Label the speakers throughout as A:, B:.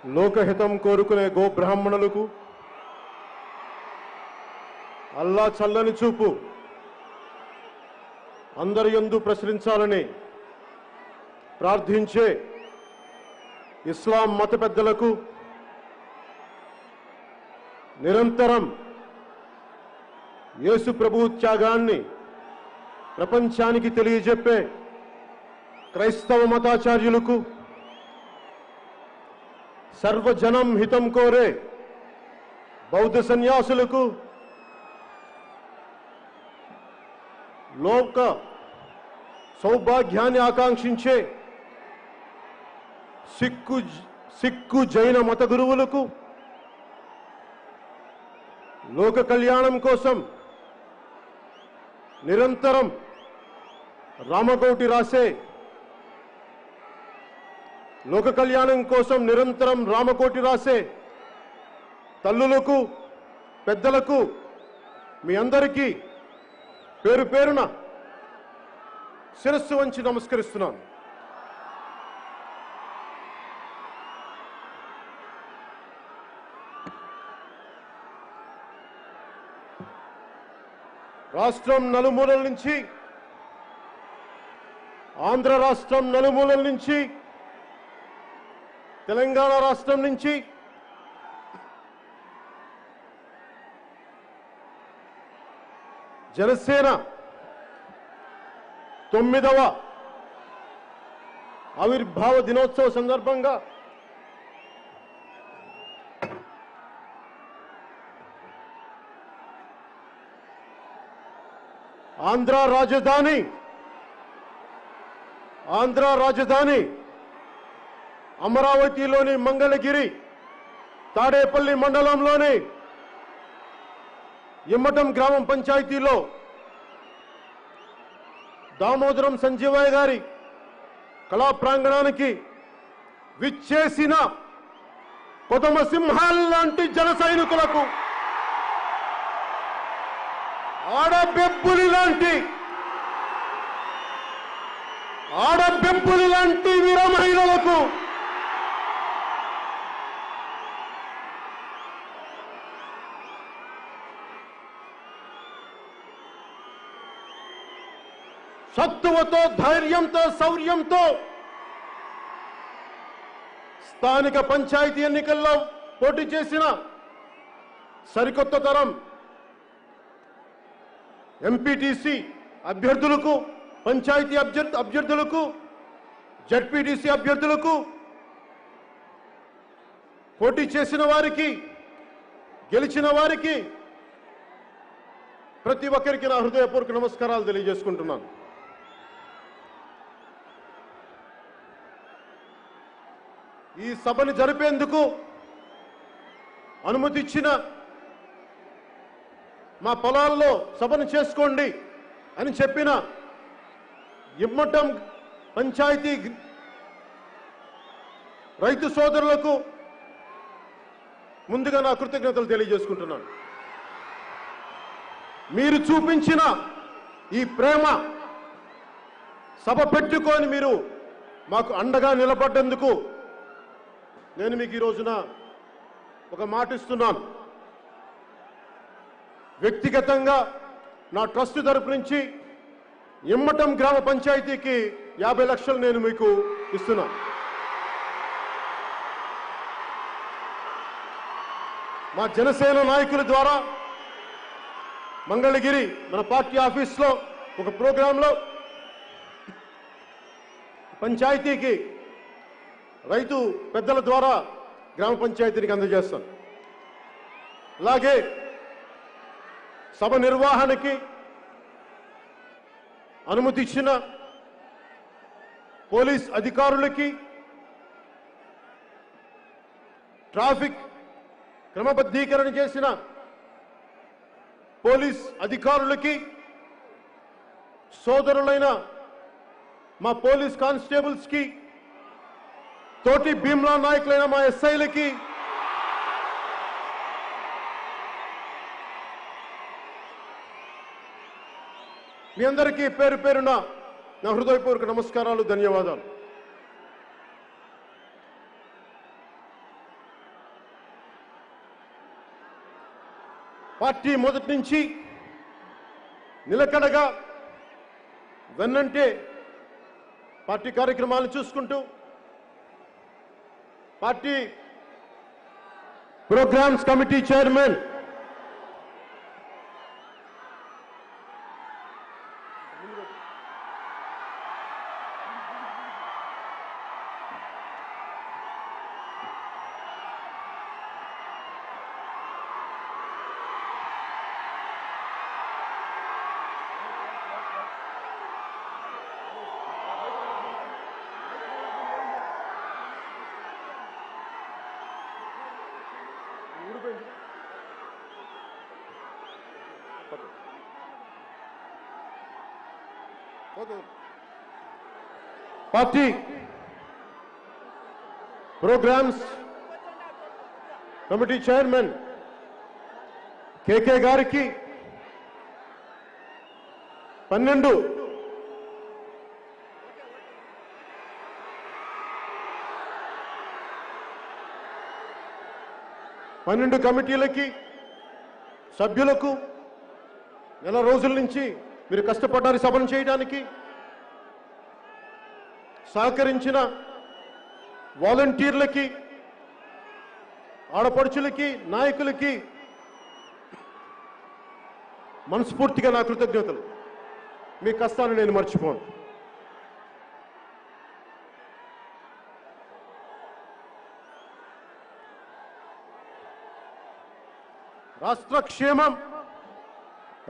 A: లోకహితం కోరుకునే గో బ్రాహ్మణులకు అల్లా చల్లని చూపు అందరి యందు ప్రసరించాలని ప్రార్థించే ఇస్లాం మత పెద్దలకు నిరంతరం యేసు ప్రభు త్యాగాన్ని ప్రపంచానికి తెలియజెప్పే క్రైస్తవ మతాచార్యులకు సర్వజనం హితం కోరే బౌద్ధ సన్యాసులకు లోక సౌభాగ్యాన్ని ఆకాంక్షించే సిక్కు జైన మత గురువులకు లోక కళ్యాణం కోసం నిరంతరం రామకోటి రాసే లోక కళ్యాణం కోసం నిరంతరం రామకోటి రాసే తల్లులకు పెద్దలకు మీ అందరికీ పేరు పేరున శిరస్సు వంచి నమస్కరిస్తున్నాను. రాష్ట్రం నలుమూలల నుంచి, ఆంధ్ర రాష్ట్రం నలుమూలల నుంచి, తెలంగాణ రాష్ట్రం నుంచి, జనసేన 9వ ఆవిర్భావ దినోత్సవ సందర్భంగా ఆంధ్ర రాజధాని అమరావతిలోని మంగళగిరి తాడేపల్లి మండలంలోని ఇమ్మటం గ్రామం పంచాయతీలో దామోదరం సంజీవయ్య గారి కళా ప్రాంగణానికి విచ్చేసిన కొదమ సింహాల్లాంటి జన సైనికులకు, ఆడబెబ్బులి లాంటి వీర మహిళలకు, సత్తువతో, ధైర్యంతో, శౌర్యంతో స్థానిక పంచాయతీ ఎన్నికల్లో పోటీ చేసిన సరికొత్త తరం ఎంపీటీసీ అభ్యర్థులకు, పంచాయతీ అభ్యర్థులకు, జడ్పీటీసీ అభ్యర్థులకు, పోటీ చేసిన వారికి, గెలిచిన వారికి ప్రతి ఒక్కరికి నా హృదయపూర్వక నమస్కారాలు తెలియజేసుకుంటున్నాను. ఈ సభని జరిపేందుకు అనుమతి ఇచ్చిన, మా పొలాల్లో సభను చేసుకోండి అని చెప్పిన ఇమ్మటం పంచాయతీ రైతు సోదరులకు ముందుగా నా కృతజ్ఞతలు తెలియజేసుకుంటున్నాను. మీరు చూపించిన ఈ ప్రేమ, సభ పెట్టుకొని మీరు మాకు అండగా నిలబడ్డందుకు నేను మీకు ఈ రోజున ఒక మాట ఇస్తున్నాను. వ్యక్తిగతంగా నా ట్రస్ట్ తరపు నుంచి ఇమ్మటం గ్రామ పంచాయతీకి 50 లక్షలు నేను మీకు ఇస్తున్నా. మా జనసేన నాయకుల ద్వారా మంగళగిరి మన పార్టీ ఆఫీస్లో ఒక ప్రోగ్రాంలో పంచాయతీకి రైతు పెద్దల ద్వారా గ్రామ పంచాయతీకి అందజేస్తాను. అలాగే సభ నిర్వహణకి అనుమతి ఇచ్చిన పోలీస్ అధికారులకి, ట్రాఫిక్ క్రమబద్ధీకరణ చేసిన పోలీస్ అధికారులకి, సోదరులైన మా పోలీస్ కానిస్టేబుల్స్కి, తోటి భీమ్లా నాయకులైన మా ఎస్ఐలకి, మీ అందరికీ పేరు పేరున నా హృదయపూర్వక నమస్కారాలు, ధన్యవాదాలు. పార్టీ మొదటి నుంచి నిలకడగా వెన్నంటే పార్టీ కార్యక్రమాలను చూసుకుంటూ party programs committee chairman party programs committee chairman KK గారికి 12 కమిటీలకి సభ్యులకు నెల రోజుల నుంచి మీరు కష్టపడ్డారు సభను చేయడానికి సహకరించిన వాలంటీర్లకి ఆడపడుచులకి నాయకులకి మనస్ఫూర్తిగా నా కృతజ్ఞతలు. మీ కష్టాన్ని నేను మర్చిపోను. రాష్ట్ర క్షేమం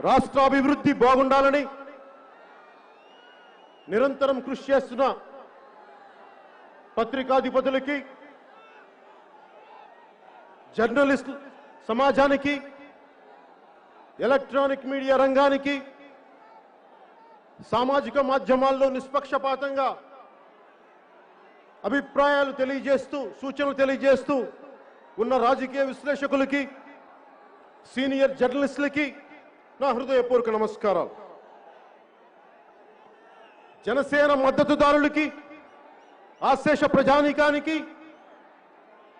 A: రాష్ట్ర అభివృద్ధి బాగుండాలని నిరంతరం కృషి చేస్తున్న పత్రికాధిపతులకి జర్నలిస్ట్ సమాజానికి ఎలక్ట్రానిక్ మీడియా రంగానికి సామాజిక మాధ్యమాల్లో నిష్పక్షపాతంగా అభిప్రాయాలు తెలియజేస్తూ సూచనలు తెలియజేస్తూ ఉన్న రాజకీయ విశ్లేషకులకి సీనియర్ జర్నలిస్టులకి నా హృదయపూర్వక నమస్కారాలు. జనసేన మద్దతుదారులకి ఆశేష ప్రజానీకానికి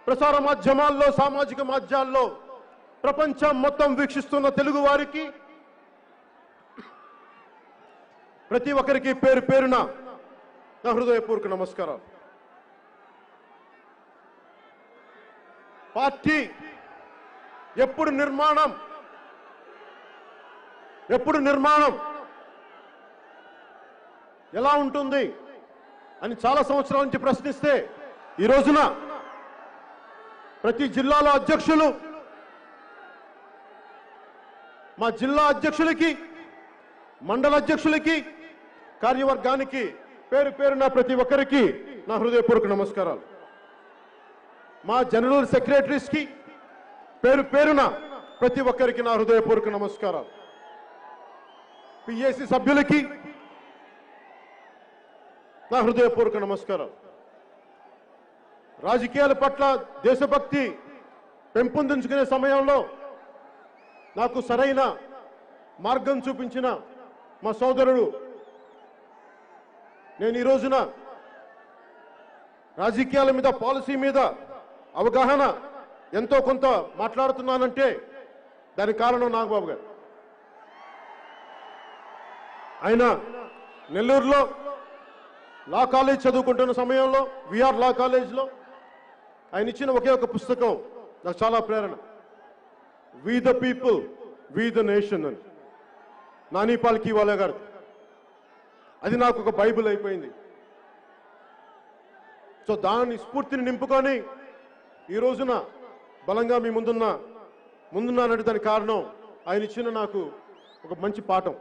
A: ప్రసార మాధ్యమాల్లో సామాజిక మాధ్యమాల్లో ప్రపంచం మొత్తం వీక్షిస్తున్న తెలుగు వారికి ప్రతి ఒక్కరికి పేరు పేరున నా హృదయపూర్వక నమస్కారాలు. పార్టీ ఎప్పుడు నిర్మాణం ఎలా ఉంటుంది అని చాలా సంవత్సరాల నుంచి ప్రశ్నిస్తే ఈ రోజున ప్రతి జిల్లాలో అధ్యక్షులు మా జిల్లా అధ్యక్షులకి మండల అధ్యక్షులకి కార్యవర్గానికి పేరు పేరున ప్రతి ఒక్కరికి నా హృదయపూర్వక నమస్కారాలు. మా జనరల్ సెక్రటరీస్కి పేరు పేరున ప్రతి ఒక్కరికి నా హృదయపూర్వక నమస్కారాలు. పిఏసి సభ్యులకి నా హృదయపూర్వక నమస్కారాలు. రాజకీయాల పట్ల దేశభక్తి పెంపొందించుకునే సమయంలో నాకు సరైన మార్గం చూపించిన మా సోదరుడు, నేను ఈ రోజున రాజకీయాల మీద పాలసీ మీద అవగాహన ఎంతో కొంత మాట్లాడుతున్నానంటే దానికి కారణం నాగబాబు గారు. ఆయన నెల్లూరులో లా కాలేజ్ చదువుకుంటున్న సమయంలో విఆర్ లా కాలేజ్లో ఆయన ఇచ్చిన ఒకే ఒక పుస్తకం నాకు చాలా ప్రేరణ. We the people we the nation అని నాని పాల్కీవాలా గారు. అది నాకు ఒక బైబిల్ అయిపోయింది. సో దాని స్ఫూర్తిని నింపుకొని ఈ రోజున బలంగా మీ ముందున్నానంటే దానికి కారణం ఆయన ఇచ్చిన నాకు ఒక మంచి పాఠం.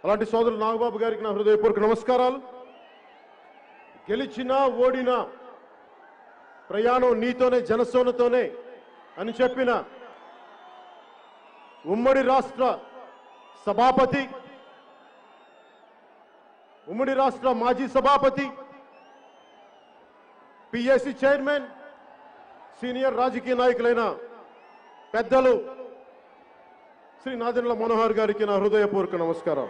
A: అలాంటి సోదరులు నాగబాబు గారికి నా హృదయపూర్వక నమస్కారాలు. గెలిచినా ఓడినా ప్రయాణం నీతోనే జనసేనతోనే అని చెప్పిన ఉమ్మడి రాష్ట్ర సభాపతి, ఉమ్మడి రాష్ట్ర మాజీ సభాపతి, పిఎస్సి చైర్మన్, సీనియర్ రాజకీయ నాయకులైన పెద్దలు శ్రీ నాదెండ్ల మనోహర్ గారికి నా హృదయపూర్వక నమస్కారం.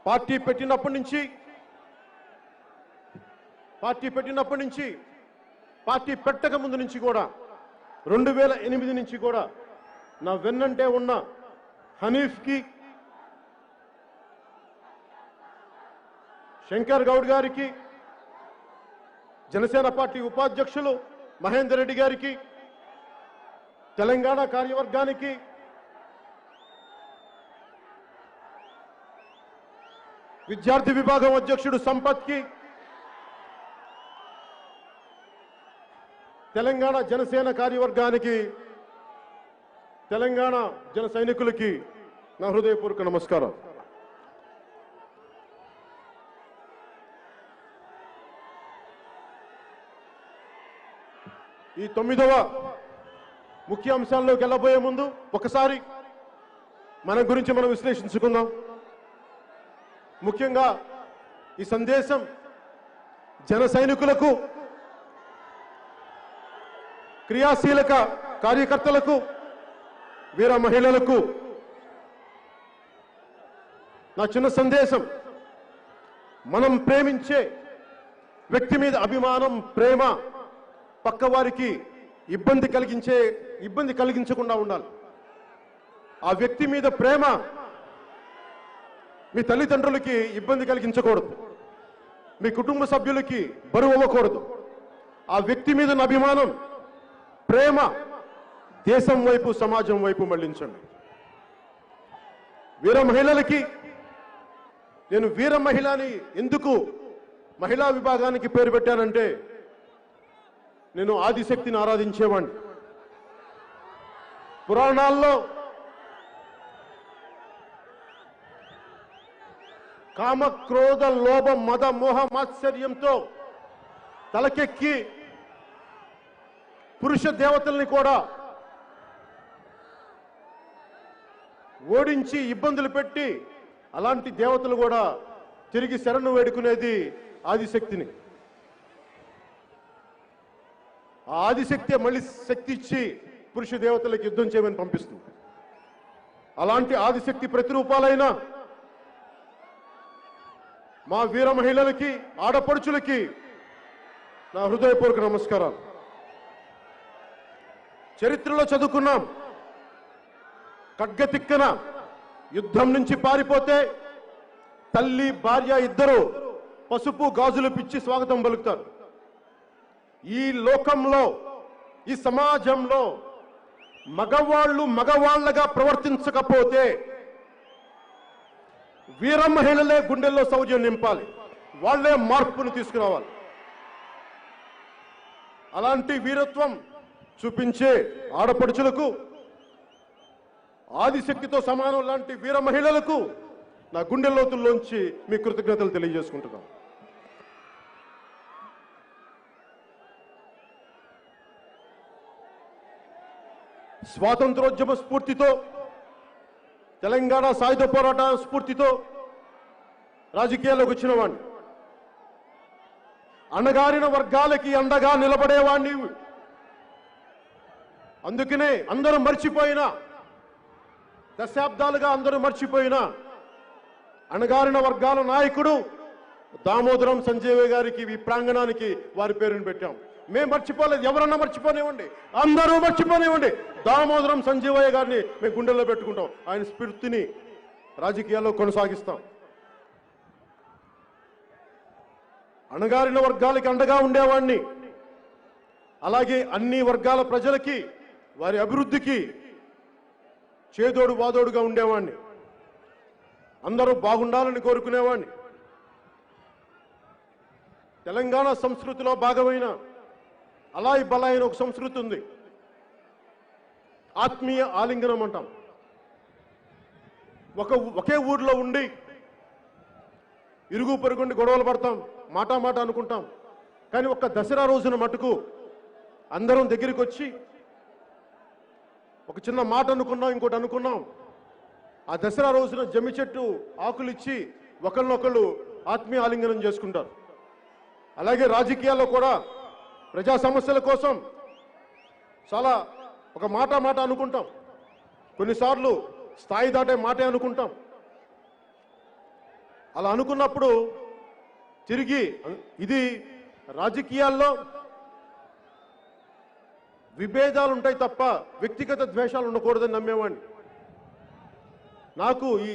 A: పార్టీ పెట్టినప్పటి నుంచి పార్టీ పెట్టక ముందు నుంచి కూడా 2008 నుంచి కూడా నా వెన్నంటే ఉన్న హనీఫ్కి, శంకర్ గౌడ్ గారికి, జనసేన పార్టీ ఉపాధ్యక్షులు మహేందర్ రెడ్డి గారికి, తెలంగాణ కార్యవర్గానికి, విద్యార్థి విభాగం అధ్యక్షుడు సంపత్కి, తెలంగాణ జనసేన కార్యవర్గానికి, తెలంగాణ జన సైనికులకి నా హృదయపూర్వక నమస్కారం. ఈ 9వ ముఖ్య అంశాల్లోకి వెళ్ళబోయే ముందు ఒకసారి మన గురించి మనం విశ్లేషించుకుందాం. ముఖ్యంగా ఈ సందేశం జన సైనికులకు, క్రియాశీలక కార్యకర్తలకు, వీర మహిళలకు నా చిన్న సందేశం. మనం ప్రేమించే వ్యక్తి మీద అభిమానం, ప్రేమ పక్క వారికి ఇబ్బంది కలిగించకుండా ఉండాలి. ఆ వ్యక్తి మీద ప్రేమ మీ తల్లిదండ్రులకి ఇబ్బంది కలిగించకూడదు, మీ కుటుంబ సభ్యులకి బరువు అవ్వకూడదు. ఆ వ్యక్తి మీద అభిమానం, ప్రేమ దేశం వైపు, సమాజం వైపు మళ్లించండి. వీర మహిళలకి, నేను వీర మహిళ అని ఎందుకు మహిళా విభాగానికి పేరు పెట్టానంటే, నేను ఆదిశక్తిని ఆరాధించేవాడిని. పురాణాల్లో కామ, క్రోధ, లోభ, మద, మోహ, మాత్సర్యంతో తలకెక్కి పురుష దేవతల్ని కూడా ఓడించి ఇబ్బందులు పెట్టి, అలాంటి దేవతలు కూడా తిరిగి శరణు వేడుకునేది ఆదిశక్తిని. ఆ ఆదిశక్తి మళ్ళీ శక్తి ఇచ్చి పురుష దేవతలకు యుద్ధం చేయమని పంపిస్తుంది. అలాంటి ఆదిశక్తి ప్రతిరూపాలైన మా వీర మహిళలకి, ఆడపడుచులకి నా హృదయపూర్వక నమస్కారాలు. చరిత్రలో చదువుకున్నాం, ఖడ్గతిక్కన యుద్ధం నుంచి పారిపోతే తల్లి, భార్య ఇద్దరు పసుపు గాజులు పిచ్చి స్వాగతం పలుకుతారు. ఈ లోకంలో, ఈ సమాజంలో మగవాళ్ళు మగవాళ్లగా ప్రవర్తించకపోతే వీర మహిళలే గుండెల్లో శౌర్యం నింపాలి, వాళ్లే మార్పును తీసుకురావాలి. అలాంటి వీరత్వం చూపించే ఆడపడుచులకు, ఆదిశక్తితో సమానం లాంటి వీర మహిళలకు నా గుండె లోతుల్లోంచి మీ కృతజ్ఞతలు తెలియజేసుకుంటున్నాను. స్వాతంత్రోద్యమ స్ఫూర్తితో, తెలంగాణ సాయుధ పోరాట స్ఫూర్తితో రాజకీయాల్లోకి వచ్చిన వాడిని. అణగారిన వర్గాలకి అండగా నిలబడేవాడిని. అందుకనే అందరూ మర్చిపోయిన, దశాబ్దాలుగా అందరూ మర్చిపోయిన అణగారిన వర్గాల నాయకుడు దామోదరం సంజయ్ గారికి ఈ ప్రాంగణానికి వారి పేరును పెట్టాం. మేము మర్చిపోలేదు, ఎవరన్నా మర్చిపోనివ్వండి, అందరూ మర్చిపోనివ్వండి, దామోదరం సంజీవయ్య గారిని మేము గుండెల్లో పెట్టుకుంటాం. ఆయన స్ఫూర్తిని రాజకీయాల్లో కొనసాగిస్తాం. అణగారిన వర్గాలకి అండగా ఉండేవాడిని. అలాగే అన్ని వర్గాల ప్రజలకి, వారి అభివృద్ధికి చేదోడు వాదోడుగా ఉండేవాడిని. అందరూ బాగుండాలని కోరుకునేవాడిని. తెలంగాణ సంస్కృతిలో భాగమైన అలాయి బలాయి ఒక సంస్కృతి ఉంది. ఆత్మీయ ఆలింగనం అంటాం. ఒకే ఊర్లో ఉండి ఇరుగు పొరుగుండి గొడవలు పడతాం, మాట అనుకుంటాం. కానీ ఒక్క దసరా రోజున మటుకు అందరం దగ్గరికి వచ్చి ఒక చిన్న మాట అనుకున్నాం, ఇంకోటి అనుకున్నాం. ఆ దసరా రోజున జమ్మి చెట్టు ఆకులు ఇచ్చి ఒకళ్ళనొకళ్ళు ఆత్మీయ ఆలింగనం చేసుకుంటారు. అలాగే రాజకీయాల్లో కూడా ప్రజా సమస్యల కోసం చాలా ఒక మాట అనుకుంటాం. కొన్నిసార్లు స్థాయి దాటే మాటే అనుకుంటాం. అలా అనుకున్నప్పుడు తిరిగి ఇది రాజకీయాల్లో విభేదాలు ఉంటాయి తప్ప వ్యక్తిగత ద్వేషాలు ఉండకూడదని నమ్మేవాడిని. నాకు ఈ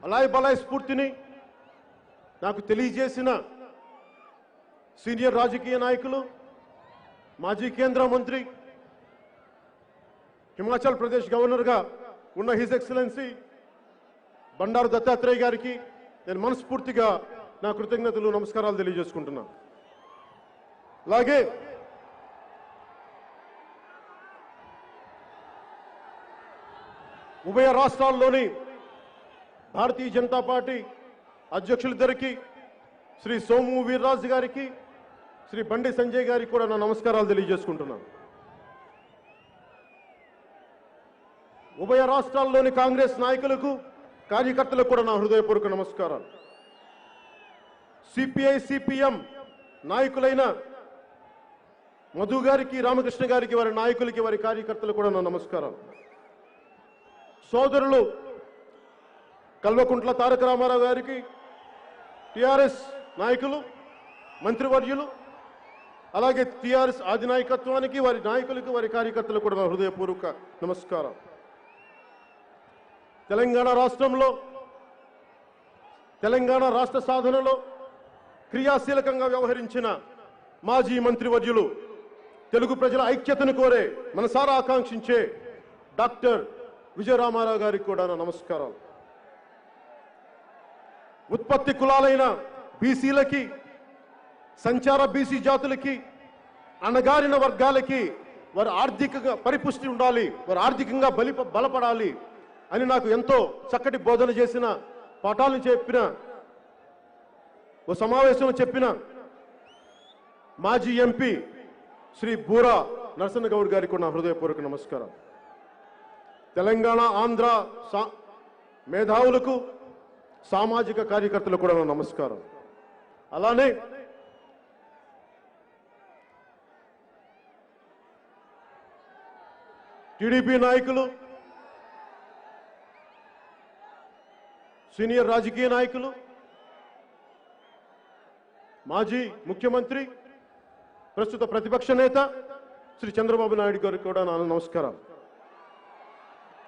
A: అలాయ్ బలాయ్ స్ఫూర్తిని నాకు తెలియజేసిన సీనియర్ రాజకీయ నాయకులు, మాజీ కేంద్ర మంత్రి, హిమాచల్ ప్రదేశ్ గవర్నర్గా ఉన్న హిజ్ ఎక్సలెన్సీ బండారు దత్తాత్రేయ గారికి నేను మనస్ఫూర్తిగా నా కృతజ్ఞతలు, నమస్కారాలు తెలియజేసుకుంటున్నాను. అలాగే ఉభయ రాష్ట్రాల్లోని భారతీయ జనతా పార్టీ అధ్యక్షులిద్దరికి, శ్రీ సోము వీర్రాజు గారికి, శ్రీ బండి సంజయ్ గారికి కూడా నా నమస్కారాలు తెలియజేసుకుంటున్నాను. ఉభయ రాష్ట్రాల్లోని కాంగ్రెస్ నాయకులకు, కార్యకర్తలకు కూడా నా హృదయపూర్వక నమస్కారాలు. సిపిఐ సిపిఎం నాయకులైన మధు గారికి, రామకృష్ణ గారికి, వారి నాయకులకి, వారి కార్యకర్తలకు కూడా నా నమస్కారాలు. సోదరులు కల్వకుంట్ల తారక రామారావు గారికి, టిఆర్ఎస్ నాయకులు, మంత్రివర్యులు, అలాగే టిఆర్ఎస్ అధినాయకత్వానికి, వారి నాయకులకు, వారి కార్యకర్తలకు కూడా నా హృదయపూర్వక నమస్కారం. తెలంగాణ రాష్ట్రంలో, తెలంగాణ రాష్ట్ర సాధనలో క్రియాశీలకంగా వ్యవహరించిన మాజీ మంత్రివర్యులు, తెలుగు ప్రజల ఐక్యతను కోరే, మనసారా ఆకాంక్షించే డాక్టర్ విజయరామారావు గారికి కూడా నా నమస్కారాలు. ఉత్పత్తి కులాలైన బీసీలకి, సంచార బీసీ జాతులకి, అణగారిన వర్గాలకి వారి ఆర్థికంగా పరిపుష్టి ఉండాలి, వారు ఆర్థికంగా బలపడాలి అని నాకు ఎంతో చక్కటి బోధన చేసిన, పాఠాలను చెప్పిన, ఓ సమావేశంలో చెప్పిన మాజీ ఎంపీ శ్రీ బూరా నరసన్న గౌడ్ గారికి కూడా నా హృదయపూర్వక నమస్కారం. తెలంగాణ, ఆంధ్ర మేధావులకు, సామాజిక కార్యకర్తలకు కూడా నా నమస్కారం. అలానే టీడీపీ నాయకులు, సీనియర్ రాజకీయ నాయకులు, మాజీ ముఖ్యమంత్రి, ప్రస్తుత ప్రతిపక్ష నేత శ్రీ చంద్రబాబు నాయుడు గారికి కూడా నా నమస్కారం.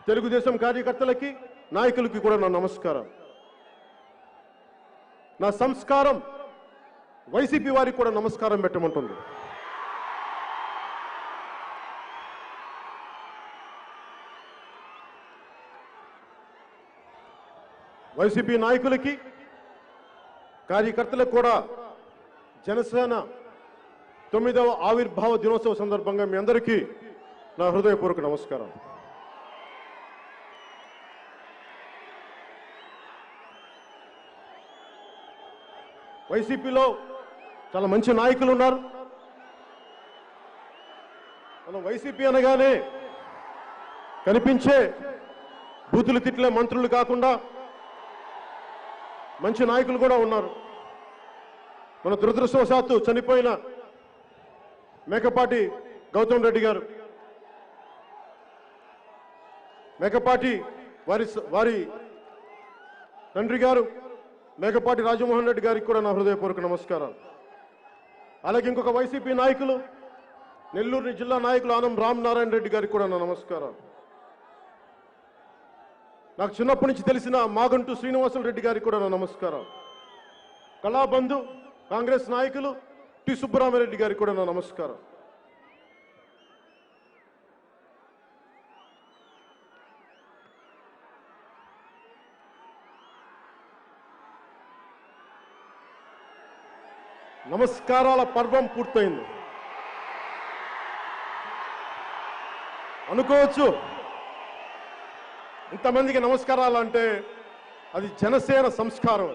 A: తెలుగుదేశం కార్యకర్తలకి, నాయకులకి కూడా నా నమస్కారం. నా సంస్కారం వైసీపీ వారికి కూడా నమస్కారం పెట్టమంటుంది. వైసీపీ నాయకులకి, కార్యకర్తలకు కూడా జనసేన 9వ ఆవిర్భావ దినోత్సవ సందర్భంగా మీ అందరికీ నా హృదయపూర్వక నమస్కారం. వైసీపీలో చాలా మంచి నాయకులు ఉన్నారు. మనం వైసీపీ అనగానే కనిపించే బూతులు తిట్లే మంత్రులు కాకుండా మంచి నాయకులు కూడా ఉన్నారు. మన దురదృష్టవశాత్తు చనిపోయిన మేకపాటి గౌతమ్ రెడ్డి గారు, మేకపాటి వారి తండ్రి గారు మేకపాటి రాజమోహన్ రెడ్డి గారికి కూడా నా హృదయపూర్వక నమస్కారాలు. అలాగే ఇంకొక వైసీపీ నాయకులు, నెల్లూరు జిల్లా నాయకులు ఆనం రామనారాయణ రెడ్డి గారికి కూడా నా నమస్కారాలు. నాకు చిన్నప్పటి నుంచి తెలిసిన మాగంటు శ్రీనివాసులు రెడ్డి గారికి కూడా నా నమస్కారం. కళాబంధు కాంగ్రెస్ నాయకులు టి సుబ్బరామరెడ్డి గారికి కూడా నా నమస్కారం. నమస్కారాల పర్వం పూర్తయింది అనుకోవచ్చు. ఇంతమందికి నమస్కారాలు అంటే అది జనసేన సంస్కారం.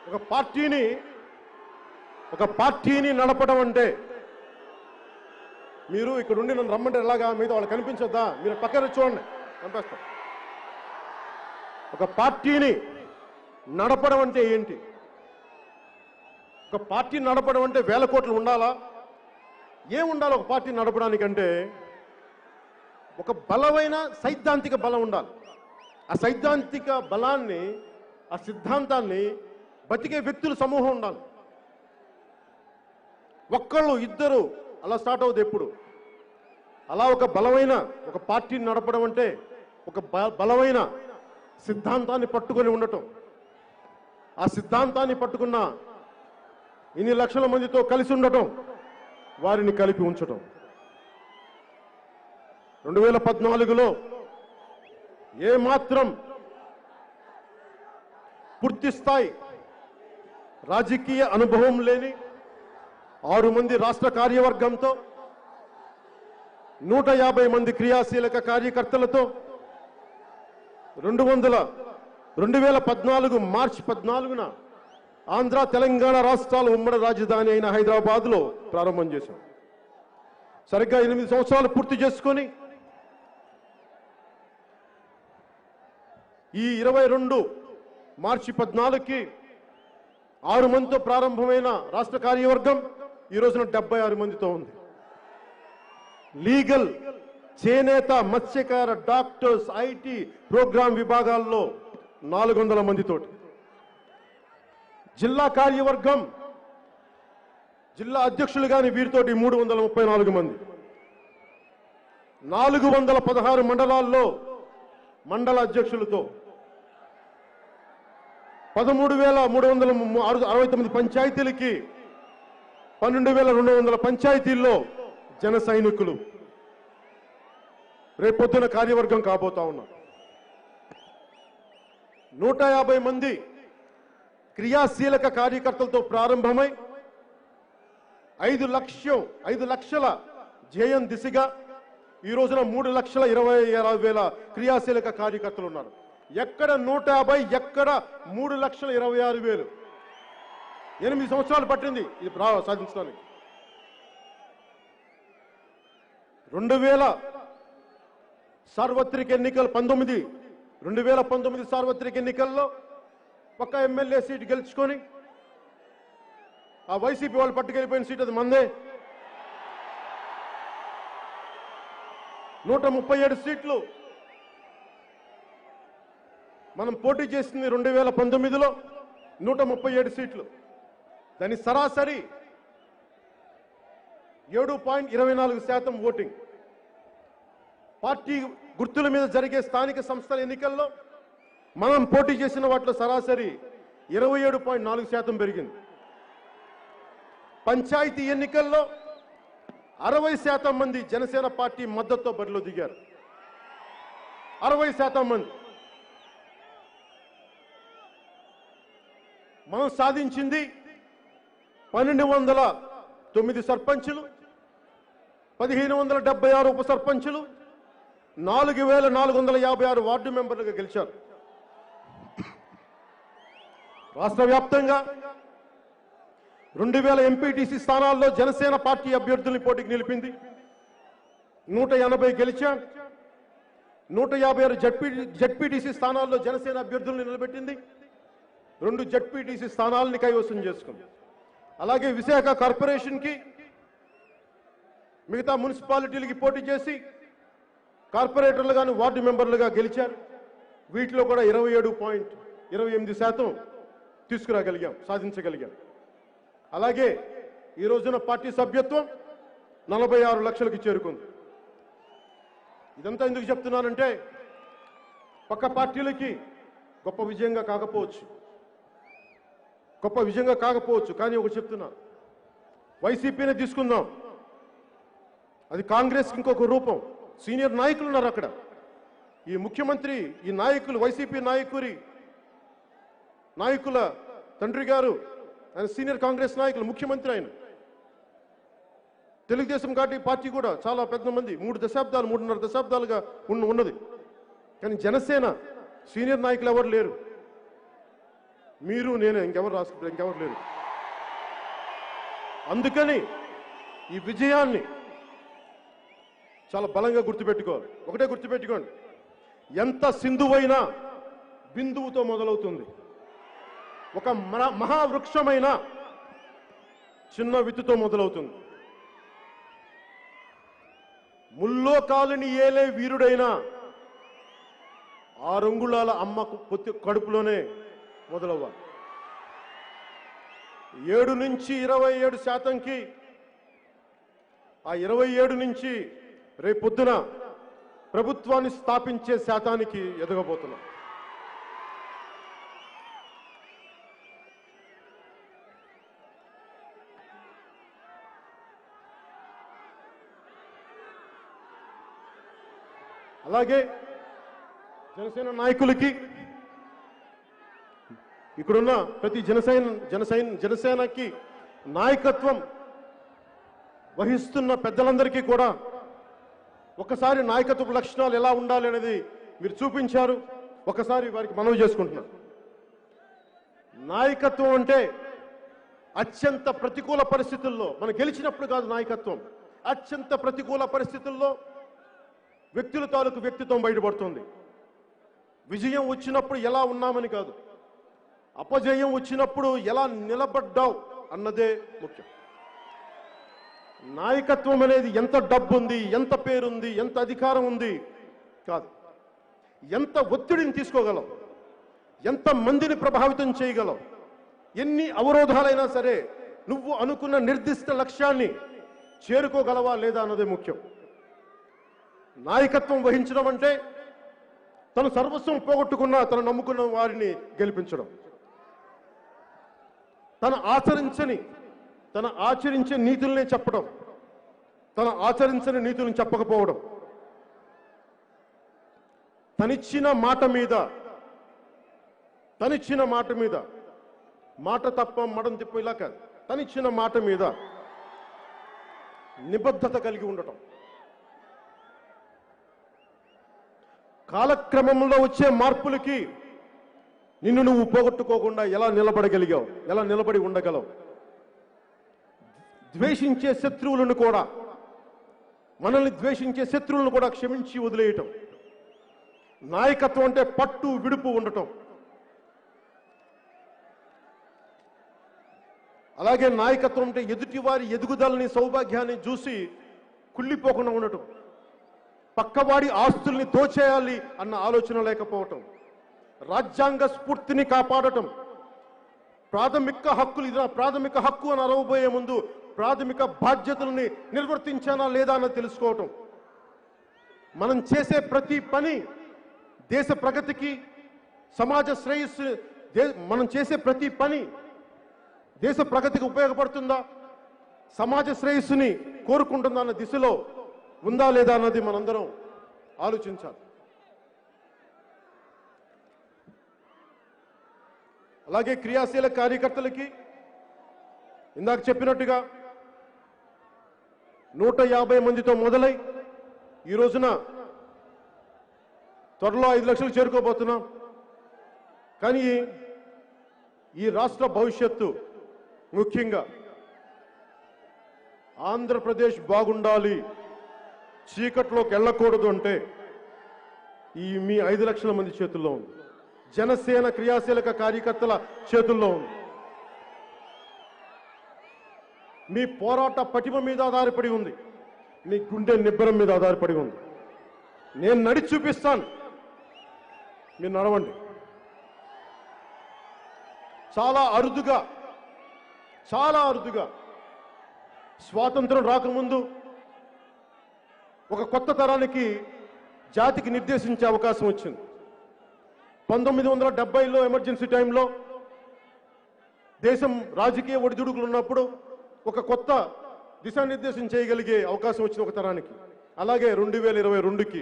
A: ఒక పార్టీని నడపడం అంటే, మీరు ఇక్కడ ఉండి నన్ను రమ్మంటే ఎలాగా, మీద వాళ్ళు కనిపించొద్దా, మీరు పక్కన చూడండి పంపిస్తాం. ఒక పార్టీని నడపడం అంటే ఏంటి? ఒక పార్టీ నడపడం అంటే వేల కోట్లు ఉండాలా? ఏముండాలి ఒక పార్టీ నడపడానికంటే? ఒక బలమైన సైద్ధాంతిక బలం ఉండాలి. ఆ సైద్ధాంతిక బలాన్ని ఆ సిద్ధాంతాన్ని బతికే వ్యక్తుల సమూహం ఉండాలి. ఒక్కళ్ళు ఇద్దరు అలా స్టార్ట్ అవుతుంది ఎప్పుడు. అలా ఒక బలమైన ఒక పార్టీని నడపడం అంటే ఒక బలమైన సిద్ధాంతాన్ని పట్టుకొని ఉండటం. ఆ సిద్ధాంతాన్ని పట్టుకున్న ఇన్ని లక్షల మందితో కలిసి ఉండటం, వారిని కలిపి ఉంచటం. 2014లో ఏమాత్రం పూర్తి స్థాయి రాజకీయ అనుభవం లేని 6 మంది రాష్ట్ర కార్యవర్గంతో 150 మంది క్రియాశీలక కార్యకర్తలతో 2014 మార్చి 14న ఆంధ్ర తెలంగాణ రాష్ట్రాల ఉమ్మడి రాజధాని అయిన హైదరాబాద్లో ప్రారంభం చేశాం. సరిగ్గా 8 సంవత్సరాలు పూర్తి చేసుకొని ఈ 22 మార్చి 14కి 6 మందితో ప్రారంభమైన రాష్ట్ర కార్యవర్గం ఈ రోజున 76 మందితో ఉంది. లీగల్, చేనేత, మత్స్యకార, డాక్టర్స్, ఐటీ, ప్రోగ్రామ్ విభాగాల్లో 400 మందితోటి. జిల్లా కార్యవర్గం, జిల్లా అధ్యక్షులు కానీ వీరితోటి 334 మంది. 416 మండలాల్లో మండల అధ్యక్షులతో 13,369 పంచాయతీలకి 12,200 పంచాయతీల్లో జన సైనికులు రేపొద్దున కార్యవర్గం కాబోతా ఉన్నారు. 150 మంది క్రియాశీలక కార్యకర్తలతో ప్రారంభమై 5 లక్షల ధ్యేయం దిశగా ఈ రోజున 3,26,000 క్రియాశీలక కార్యకర్తలు ఉన్నారు. ఎక్కడ 150, ఎక్కడ 3,26,000. 8 సంవత్సరాలు పట్టింది ఇది సాధించడానికి. 2000 సార్వత్రిక ఎన్నికలు 2019 సార్వత్రిక ఎన్నికల్లో ఒక ఎమ్మెల్యే సీటు గెలుచుకొని ఆ వైసీపీ వాళ్ళు పట్టుకెళ్ళిపోయిన సీట్ అది మందే. 137 సీట్లు మనం పోటీ చేసింది 2019లో 137 సీట్లు. దాని సరాసరి 7.24% ఓటింగ్. పార్టీ గుర్తుల మీద జరిగే స్థానిక సంస్థల ఎన్నికల్లో మనం పోటీ చేసిన వాటిలో సరాసరి 27.4% పెరిగింది. పంచాయతీ ఎన్నికల్లో 60% మంది జనసేన పార్టీ మద్దతుతో బరిలో దిగారు. 60% మంది. మనం సాధించింది 1,209 సర్పంచులు, 1,576 ఉప సర్పంచులు, 4,456 వార్డు మెంబర్లుగా గెలిచారు. రాష్ట్ర వ్యాప్తంగా 2,000 ఎంపీటీసీ స్థానాల్లో జనసేన పార్టీ అభ్యర్థుల్ని పోటీకి నిలిపింది. 180 గెలిచాం. 156 జడ్పీటీసీ స్థానాల్లో జనసేన అభ్యర్థుల్ని నిలబెట్టింది. 2 జడ్పీటీసీ స్థానాలని కైవసం చేసుకుంది. అలాగే విశాఖ కార్పొరేషన్కి, మిగతా మున్సిపాలిటీలకి పోటీ చేసి కార్పొరేటర్లు కానీ వార్డు మెంబర్లుగా గెలిచారు. వీటిలో కూడా 27.28% తీసుకురాగలిగాం, సాధించగలిగాం. అలాగే ఈ రోజున పార్టీ సభ్యత్వం 46 లక్షలకు చేరుకుంది. ఇదంతా ఎందుకు చెప్తున్నానంటే పక్క పార్టీలకి గొప్ప విజయంగా కాకపోవచ్చు, కానీ ఒకటి చెప్తున్నా, వైసీపీనే తీసుకుందాం, అది కాంగ్రెస్కి ఇంకొక రూపం. సీనియర్ నాయకులు ఉన్నారు అక్కడ. ఈ ముఖ్యమంత్రి, ఈ నాయకులు, వైసీపీ నాయకుల తండ్రి గారు, ఆయన సీనియర్ కాంగ్రెస్ నాయకులు, ముఖ్యమంత్రి ఆయన. తెలుగుదేశం పార్టీ కూడా చాలా పెద్ద మంది, 3.5 దశాబ్దాలుగా ఉన్నది. కానీ జనసేన సీనియర్ నాయకులు ఎవరు లేరు. మీరు, నేనే, ఇంకెవరు లేరు. అందుకని ఈ విజయాన్ని చాలా బలంగా గుర్తుపెట్టుకోవాలి. ఒకటే గుర్తుపెట్టుకోండి, ఎంత సింధువైనా బిందువుతో మొదలవుతుంది. ఒక మహావృక్షమైన చిన్న విత్తుతో మొదలవుతుంది. ముల్లో కాలుని ఏలే వీరుడైన 6 అంగుళాల అమ్మ కడుపులోనే మొదలవ్వాలి. 7 నుంచి 27%కి, ఆ 27 నుంచి రేపొద్దున ప్రభుత్వాన్ని స్థాపించే శాతానికి ఎదగబోతున్నాం. అలాగే జనసేన నాయకులకి, ఇక్కడున్న ప్రతి జనసేనకి నాయకత్వం వహిస్తున్న పెద్దలందరికీ కూడా ఒకసారి నాయకత్వ లక్షణాలు ఎలా ఉండాలి అనేది మీరు చూపించారు. ఒకసారి వారికి మనవి చేసుకుంటున్నాను. నాయకత్వం అంటే అత్యంత ప్రతికూల పరిస్థితుల్లో, మనం గెలిచినప్పుడు కాదు నాయకత్వం, అత్యంత ప్రతికూల పరిస్థితుల్లో వ్యక్తుల తాలూకు వ్యక్తిత్వం బయటపడుతుంది. విజయం వచ్చినప్పుడు ఎలా ఉన్నామని కాదు, అపజయం వచ్చినప్పుడు ఎలా నిలబడ్డావు అన్నదే ముఖ్యం. నాయకత్వం అనేది ఎంత డబ్బు ఉంది, ఎంత పేరుంది, ఎంత అధికారం ఉంది కాదు, ఎంత ఒత్తిడిని తీసుకోగలం, ఎంత మందిని ప్రభావితం చేయగలం, ఎన్ని అవరోధాలైనా సరే నువ్వు అనుకున్న నిర్దిష్ట లక్ష్యాన్ని చేరుకోగలవా లేదా అన్నదే ముఖ్యం. నాయకత్వం వహించడం అంటే తను సర్వస్వం పోగొట్టుకున్న తను నమ్ముకున్న వారిని గెలిపించడం, తన ఆచరించే నీతుల్నే చెప్పడం, తన ఆచరించని నీతులను చెప్పకపోవడం, తనిచ్చిన మాట మీద మాట తప్ప మడం తిప్ప ఇలా కాదు, తనిచ్చిన మాట మీద నిబద్ధత కలిగి ఉండటం, కాలక్రమంలో వచ్చే మార్పులకి నిన్ను నువ్వు పోగొట్టుకోకుండా ఎలా నిలబడగలిగావు, ఎలా నిలబడి ఉండగలవు, ద్వేషించే శత్రువులను కూడా, మనల్ని ద్వేషించే శత్రువులను కూడా క్షమించి వదిలేయటం. నాయకత్వం అంటే పట్టు విడుపు ఉండటం. అలాగే నాయకత్వం అంటే ఎదుటివారి ఎదుగుదలని, సౌభాగ్యాన్ని చూసి కుళ్ళిపోకుండా ఉండటం, పక్కవాడి ఆస్తుల్ని దోచేయాలి అన్న ఆలోచన లేకపోవటం, రాజ్యాంగ స్ఫూర్తిని కాపాడటం, ప్రాథమిక హక్కులు, ఇది నా ప్రాథమిక హక్కు అని అరవబోయే ముందు ప్రాథమిక బాధ్యతల్ని నిర్వర్తించానా లేదా అన్నది తెలుసుకోవటం. మనం చేసే ప్రతి పని దేశ ప్రగతికి, సమాజ శ్రేయస్సు, మనం చేసే ప్రతి పని దేశ ప్రగతికి ఉపయోగపడుతుందా, సమాజ శ్రేయస్సుని కోరుకుంటుందా అన్న దిశలో ఉందా లేదా అన్నది మనందరం ఆలోచించాలి. అలాగే క్రియాశీల కార్యకర్తలకి ఇందాక చెప్పినట్టుగా 150 మందితో మొదలై ఈ రోజున త్వరలో 5 లక్షలు చేరుకోబోతున్నాం. కానీ ఈ రాష్ట్ర భవిష్యత్తు, ముఖ్యంగా ఆంధ్రప్రదేశ్ బాగుండాలి, చీకట్లోకి వెళ్ళకూడదు అంటే మీ 5 లక్షల మంది చేతుల్లో ఉంది. జనసేన క్రియాశీలక కార్యకర్తల చేతుల్లో ఉంది. మీ పోరాట పటిమ మీద ఆధారపడి ఉంది, మీ గుండె నిబ్బరం మీద ఆధారపడి ఉంది. నేను నడిచి చూపిస్తాను, మీరు నడవండి. చాలా అరుదుగా స్వాతంత్రం రాకముందు ఒక కొత్త తరానికి, జాతికి నిర్దేశించే అవకాశం వచ్చింది. 1970లో ఎమర్జెన్సీ టైంలో దేశం రాజకీయ ఒడిదుడుకులు ఉన్నప్పుడు ఒక కొత్త దిశానిర్దేశం చేయగలిగే అవకాశం వచ్చింది ఒక తరానికి. అలాగే 2022కి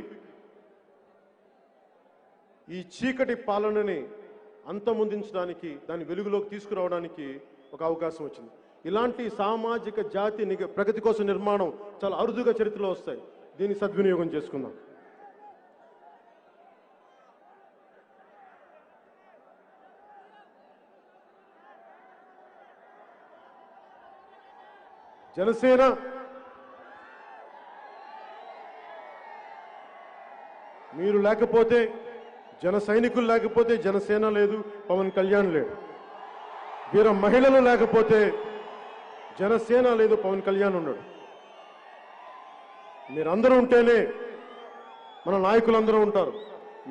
A: ఈ చీకటి పాలనని అంతమొందించడానికి, దాని వెలుగులోకి తీసుకురావడానికి ఒక అవకాశం వచ్చింది. ఇలాంటి సామాజిక జాతి ప్రగతి కోసం నిర్మాణం చాలా అరుదుగా చరిత్రలో వస్తాయి. దీన్ని సద్వినియోగం చేసుకుందాం. జనసేన మీరు లేకపోతే, జన సైనికులు లేకపోతే జనసేన లేదు, పవన్ కళ్యాణ్ లేడు. వీర మహిళలు లేకపోతే జనసేన లేదు, పవన్ కళ్యాణ్ ఉన్నాడు. మీరందరూ ఉంటేనే మన నాయకులందరూ ఉంటారు.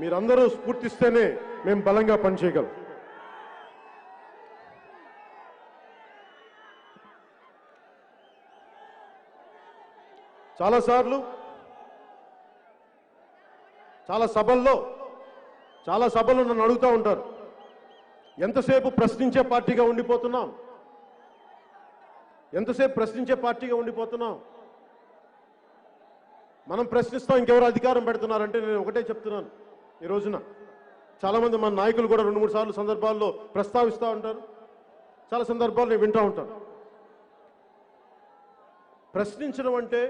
A: మీరందరూ స్ఫూర్తిస్తేనే మేము బలంగా పనిచేయగలం. చాలాసార్లు చాలా సభల్లో నన్ను అడుగుతూ ఉంటారు, ఎంతసేపు ప్రశ్నించే పార్టీగా ఉండిపోతున్నాం, ఎంతసేపు ప్రశ్నించే పార్టీగా ఉండిపోతున్నాం, మనం ప్రశ్నిస్తాం ఇంకెవరు అధికారం పెడుతున్నారంటే నేను ఒకటే చెప్తున్నాను. ఈ రోజున చాలామంది మన నాయకులు కూడా 2-3 సార్లు సందర్భాల్లో ప్రస్తావిస్తూ ఉంటారు, చాలా సందర్భాలు నేను వింటూ ఉంటాను. ప్రశ్నించడం అంటే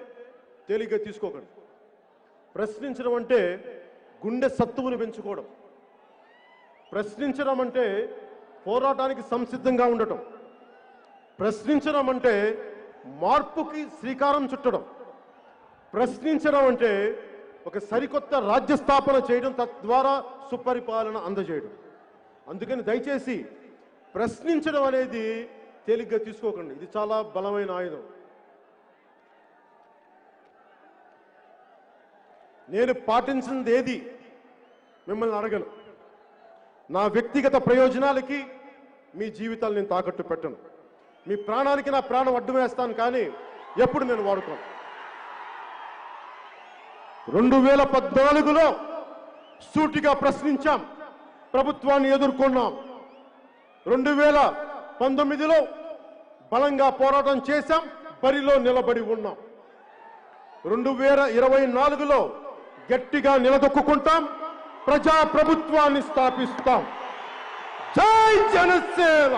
A: తేలిగ్గా తీసుకోకండి. ప్రశ్నించడం అంటే గుండె సత్తువుని పెంచుకోవడం. ప్రశ్నించడం అంటే పోరాటానికి సంసిద్ధంగా ఉండటం. ప్రశ్నించడం అంటే మార్పుకి శ్రీకారం చుట్టడం. ప్రశ్నించడం అంటే ఒక సరికొత్త రాజ్య స్థాపన చేయడం, తద్వారా సుపరిపాలన అందజేయడం. అందుకని దయచేసి ప్రశ్నించడం అనేది తేలిగ్గా తీసుకోకండి. ఇది చాలా బలమైన ఆయుధం. నేను పాటించినది ఏది మిమ్మల్ని అడగను. నా వ్యక్తిగత ప్రయోజనాలకి మీ జీవితాలు నేను తాకట్టు పెట్టను. మీ ప్రాణానికి నా ప్రాణం అడ్డు వేస్తాను, కానీ ఎప్పుడు నేను వాడుకోను. 2014లో సూటిగా ప్రశ్నించాం, ప్రభుత్వాన్ని ఎదుర్కొన్నాం. 2019లో బలంగా పోరాటం చేశాం, బరిలో నిలబడి ఉన్నాం. 2024లో గట్టిగా నిలదొక్కుంటాం, ప్రజా ప్రభుత్వాన్ని స్థాపిస్తాం. జై జనసేన.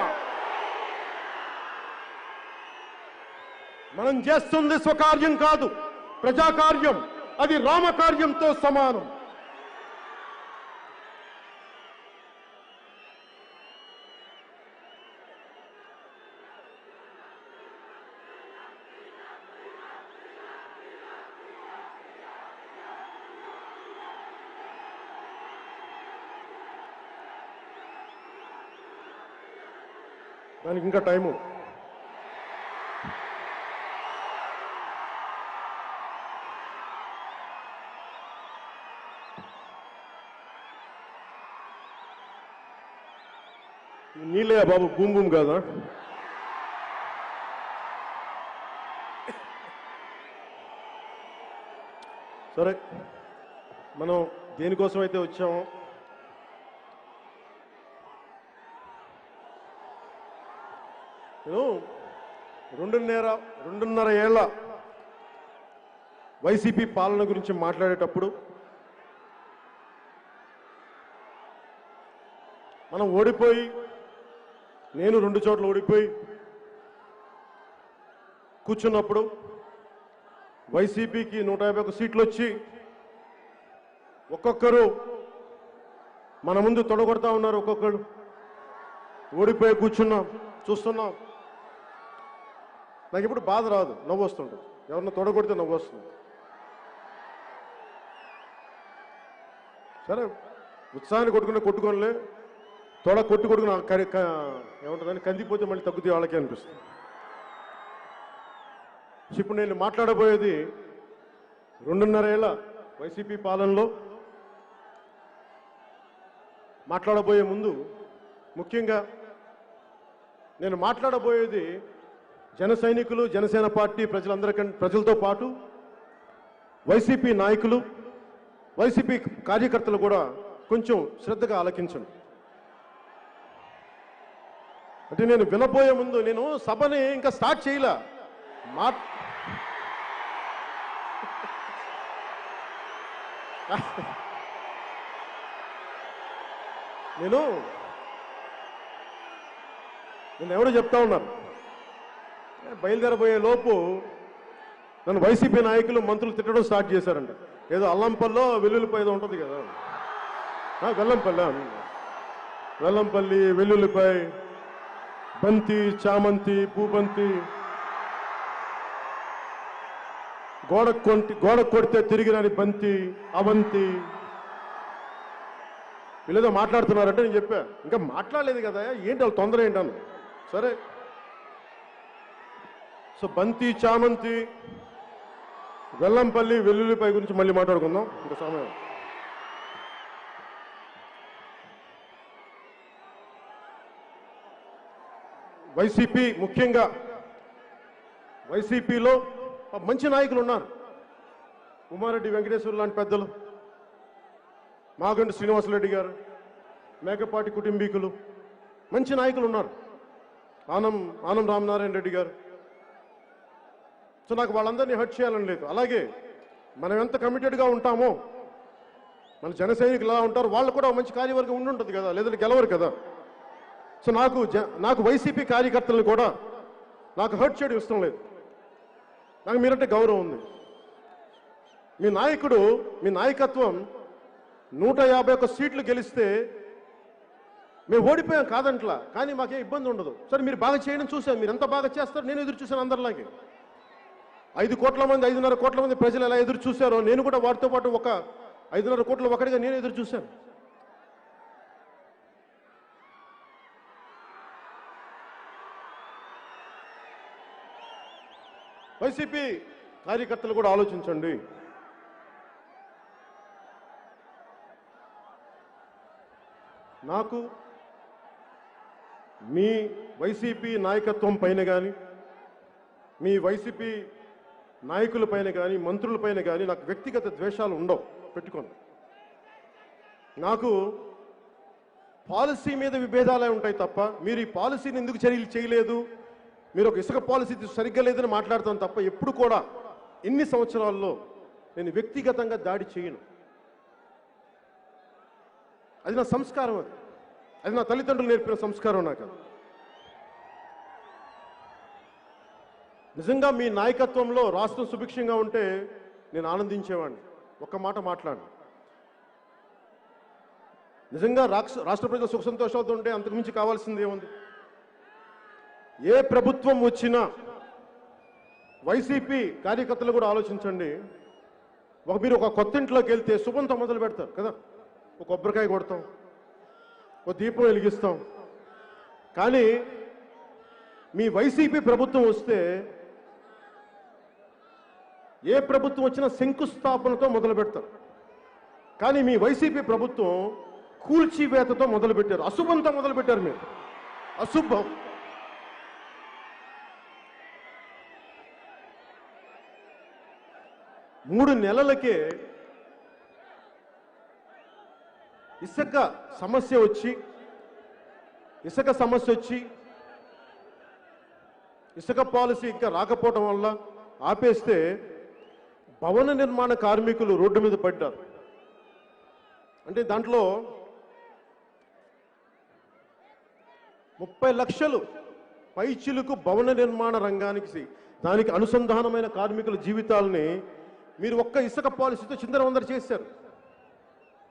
A: మనం చేస్తుంది స్వకార్యం కాదు, ప్రజాకార్యం. అది రామకార్యంతో సమానం. దానికి ఇంకా టైము. నీళ్ళే బాబు, బూమ్ బూమ్ కాదా? సరే, మనం దేనికోసం అయితే వచ్చామో నేను 2.5 ఏళ్ల వైసీపీ పాలన గురించి మాట్లాడేటప్పుడు మనం ఓడిపోయి, నేను 2 చోట్ల ఓడిపోయి కూర్చున్నప్పుడు వైసీపీకి 151 సీట్లు వచ్చి ఒక్కొక్కరు మన ముందు తొడగొడతా ఉన్నారు. ఒక్కొక్కరు ఓడిపోయి కూర్చున్నాం, చూస్తున్నాం. నాకు ఇప్పుడు బాధ రాదు, నవ్వు వస్తుంటుంది. ఎవరన్నా తొడగొడితే నవ్వు వస్తుంది. సరే, ఉత్సాహాన్ని కొట్టుకోనిలే, తొడ కొట్టుకుని ఏమంటుందని కందిపోతే మళ్ళీ తగ్గుతాయి వాళ్ళకి అనిపిస్తుంది. ఇప్పుడు నేను మాట్లాడబోయేది 2.5 ఏళ్ల వైసీపీ పాలనలో. మాట్లాడబోయే ముందు ముఖ్యంగా నేను మాట్లాడబోయేది జన సైనికులు, జనసేన పార్టీ ప్రజలతో పాటు వైసీపీ నాయకులు, వైసీపీ కార్యకర్తలు కూడా కొంచెం శ్రద్ధగా ఆలకించండి. అంటే నేను వినబోయే ముందు, నేను సభని ఇంకా స్టార్ట్ చేయలే. నేను ఎవరు చెప్తా ఉన్నారు, బయలుదేరబోయే లోపు నన్ను వైసీపీ నాయకులు, మంత్రులు తిట్టడం స్టార్ట్ చేశారంట. ఏదో అల్లంపల్లో వెల్లుల్లిపాయ ఏదో ఉంటుంది కదా, వెల్లంపల్లి, వెల్లుల్లిపాయ, బంతి, చామంతి, పూబంతి, గోడ కొడితే తిరిగి రాని బంతి, అవంతి, వీళ్ళేదో మాట్లాడుతున్నారంటే నేను చెప్పా, ఇంకా మాట్లాడలేదు కదా, ఏంటి వాళ్ళు తొందర ఏంటన్నా. సరే, సో బంతి, చామంతి, వెల్లంపల్లి, వెల్లుల్లిపాయ గురించి మళ్ళీ మాట్లాడుకుందాం ఇంకా సమయం. వైసీపీ, ముఖ్యంగా వైసీపీలో మంచి నాయకులు ఉన్నారు, ఉమారెడ్డి వెంకటేశ్వర లాంటి పెద్దలు, మాగంటి శ్రీనివాసరెడ్డి గారు, మేకపాటి కుటుంబీకులు, మంచి నాయకులు ఉన్నారు, ఆనం రామనారాయణ రెడ్డి గారు. సో నాకు వాళ్ళందరినీ హర్ట్ చేయాలని లేదు. అలాగే మనం ఎంత కమిటెడ్గా ఉంటామో, మన జన సైనికులు ఎలా ఉంటారు, వాళ్ళు కూడా మంచి కార్యవర్గం ఉండుంటుంది కదా, లేదంటే గెలవరు కదా. సో నాకు వైసీపీ కార్యకర్తలను కూడా నాకు హర్ట్ చేయడం ఇష్టం లేదు. నాకు మీరంటే గౌరవం ఉంది. మీ నాయకత్వం 151 సీట్లు గెలిస్తే మేము ఓడిపోయాం కాదంట్లా, కానీ మాకేం ఇబ్బంది ఉండదు. సరే మీరు బాగా చేయడం చూశాను, మీరు ఎంత బాగా చేస్తారో నేను ఎదురు చూశాను. అందరిలాగే 5 కోట్ల మంది 5.5 కోట్ల మంది ప్రజలు ఎలా ఎదురు చూశారో నేను కూడా వారితో పాటు ఒక 5.5 కోట్ల ఒకటిగా నేను ఎదురు చూశాను. వైసీపీ కార్యకర్తలు కూడా ఆలోచించండి. నాకు మీ వైసీపీ నాయకత్వం పైన కానీ, మీ వైసీపీ నాయకుల పైన కానీ, మంత్రుల పైన కానీ నాకు వ్యక్తిగత ద్వేషాలు ఉండవు, పెట్టుకోండి. నాకు పాలసీ మీద విభేదాలే ఉంటాయి తప్ప, మీరు ఈ పాలసీని ఎందుకు చర్యలు చేయలేదు, మీరు ఒక ఇసుక పాలసీ సరిగ్గా లేదని మాట్లాడతాను తప్ప, ఎప్పుడు కూడా ఇన్ని సంవత్సరాల్లో నేను వ్యక్తిగతంగా దాడి చేయను. అది నా సంస్కారం, అది నా తల్లిదండ్రులు నేర్పిన సంస్కారం నాకు. నిజంగా మీ నాయకత్వంలో రాష్ట్రం సుభిక్షంగా ఉంటే నేను ఆనందించేవాడిని. ఒక్క మాట మాట్లాడు. నిజంగా రాష్ట్ర ప్రజల సుఖ సంతోషాలతో ఉంటే అంతకుమించి కావాల్సింది ఏముంది? ఏ ప్రభుత్వం వచ్చినా వైసీపీ కార్యకర్తలు కూడా ఆలోచించండి. మీరు ఒక కొత్త ఇంట్లోకి వెళ్తే శుభంతో మొదలు పెడతారు కదా, ఒక కొబ్బరికాయ కొడతాం, ఒక దీపం వెలిగిస్తాం. కానీ మీ వైసీపీ ప్రభుత్వం వస్తే ఏ ప్రభుత్వం వచ్చినా శంకుస్థాపనతో మొదలు పెడతారు. కానీ మీ వైసీపీ ప్రభుత్వం కూల్చివేతతో మొదలు పెట్టారు, అశుభంతో మొదలు పెట్టారు. మీరు అశుభం. మూడు నెలలకే ఇసుక సమస్య వచ్చి ఇసుక పాలసీ ఇంకా రాకపోవడం వల్ల ఆపేస్తే భవన నిర్మాణ కార్మికులు రోడ్డు మీద పడ్డారు. అంటే దాంట్లో 30 లక్షలు పైచిలుకు భవన నిర్మాణ రంగానికి దానికి అనుసంధానమైన కార్మికుల జీవితాలని మీరు ఒక్క ఇసుక పాలసీతో చిందరవందర చేశారు,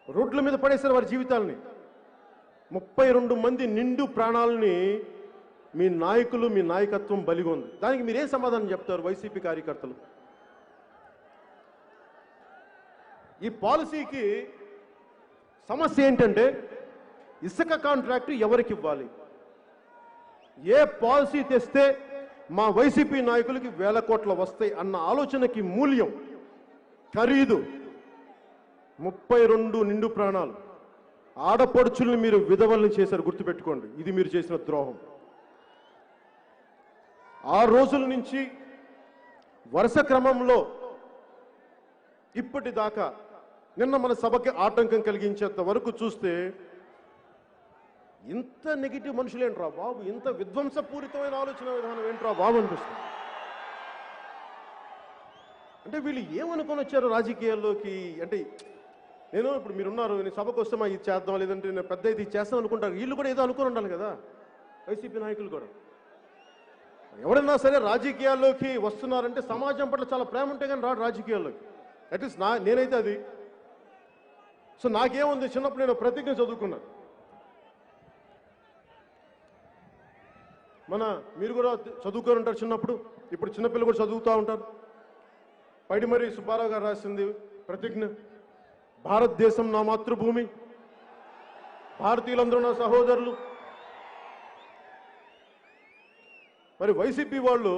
A: రోడ్ల మీద పడేశారు వారి జీవితాలని. 32 మంది నిండు ప్రాణాలని మీ నాయకులు, మీ నాయకత్వం బలిగొంది. దానికి మీరేం సమాధానం చెప్తారు వైసీపీ కార్యకర్తలు? ఈ పాలసీకి సమస్య ఏంటంటే ఇసుక కాంట్రాక్టు ఎవరికి ఇవ్వాలి? ఏ పాలసీ తెస్తే మా వైసీపీ నాయకులకి వేల కోట్లు వస్తాయి అన్న ఆలోచనకి మూల్యం, ఖరీదు 32 నిండు ప్రాణాలు. ఆడపడుచుల్ని మీరు విధవల్ని చేశారు, గుర్తుపెట్టుకోండి. ఇది మీరు చేసిన ద్రోహం. 6 రోజుల నుంచి వరుస క్రమంలో ఇప్పటిదాకా నిన్న మన సభకి ఆటంకం కలిగించేంత వరకు చూస్తే ఇంత నెగిటివ్ మనుషులేంట్రా బాబు, ఇంత విధ్వంసపూరితమైన ఆలోచన విధానం ఏంట్రా బాబు అనిపిస్తుంది. అంటే వీళ్ళు ఏమనుకొని వచ్చారు రాజకీయాల్లోకి? అంటే నేను ఇప్పుడు మీరున్నారు, నేను సభకు వస్తే ఇది చేద్దాం, లేదంటే నేను పెద్ద ఇది చేస్తాను అనుకుంటారు. వీళ్ళు కూడా ఏదో అనుకుని ఉండాలి కదా, వైసీపీ నాయకులు కూడా. ఎవరైనా సరే రాజకీయాల్లోకి వస్తున్నారంటే సమాజం పట్ల చాలా ప్రేమ ఉంటే కానీ రాడు రాజకీయాల్లోకి. అట్లీస్ట్ నేనైతే అది. సో నాకేముంది, చిన్నప్పుడు నేను ప్రతిజ్ఞ చదువుకున్నాను. మీరు కూడా చదువుకొని ఉంటారు చిన్నప్పుడు, ఇప్పుడు చిన్నపిల్లలు కూడా చదువుతూ ఉంటారు. పైడిమర్రి సుబ్బారావు గారు రాసింది ప్రతిజ్ఞ. భారతదేశం నా మాతృభూమి, భారతీయులందరూ నా సహోదరులు. మరి వైసీపీ వాళ్ళు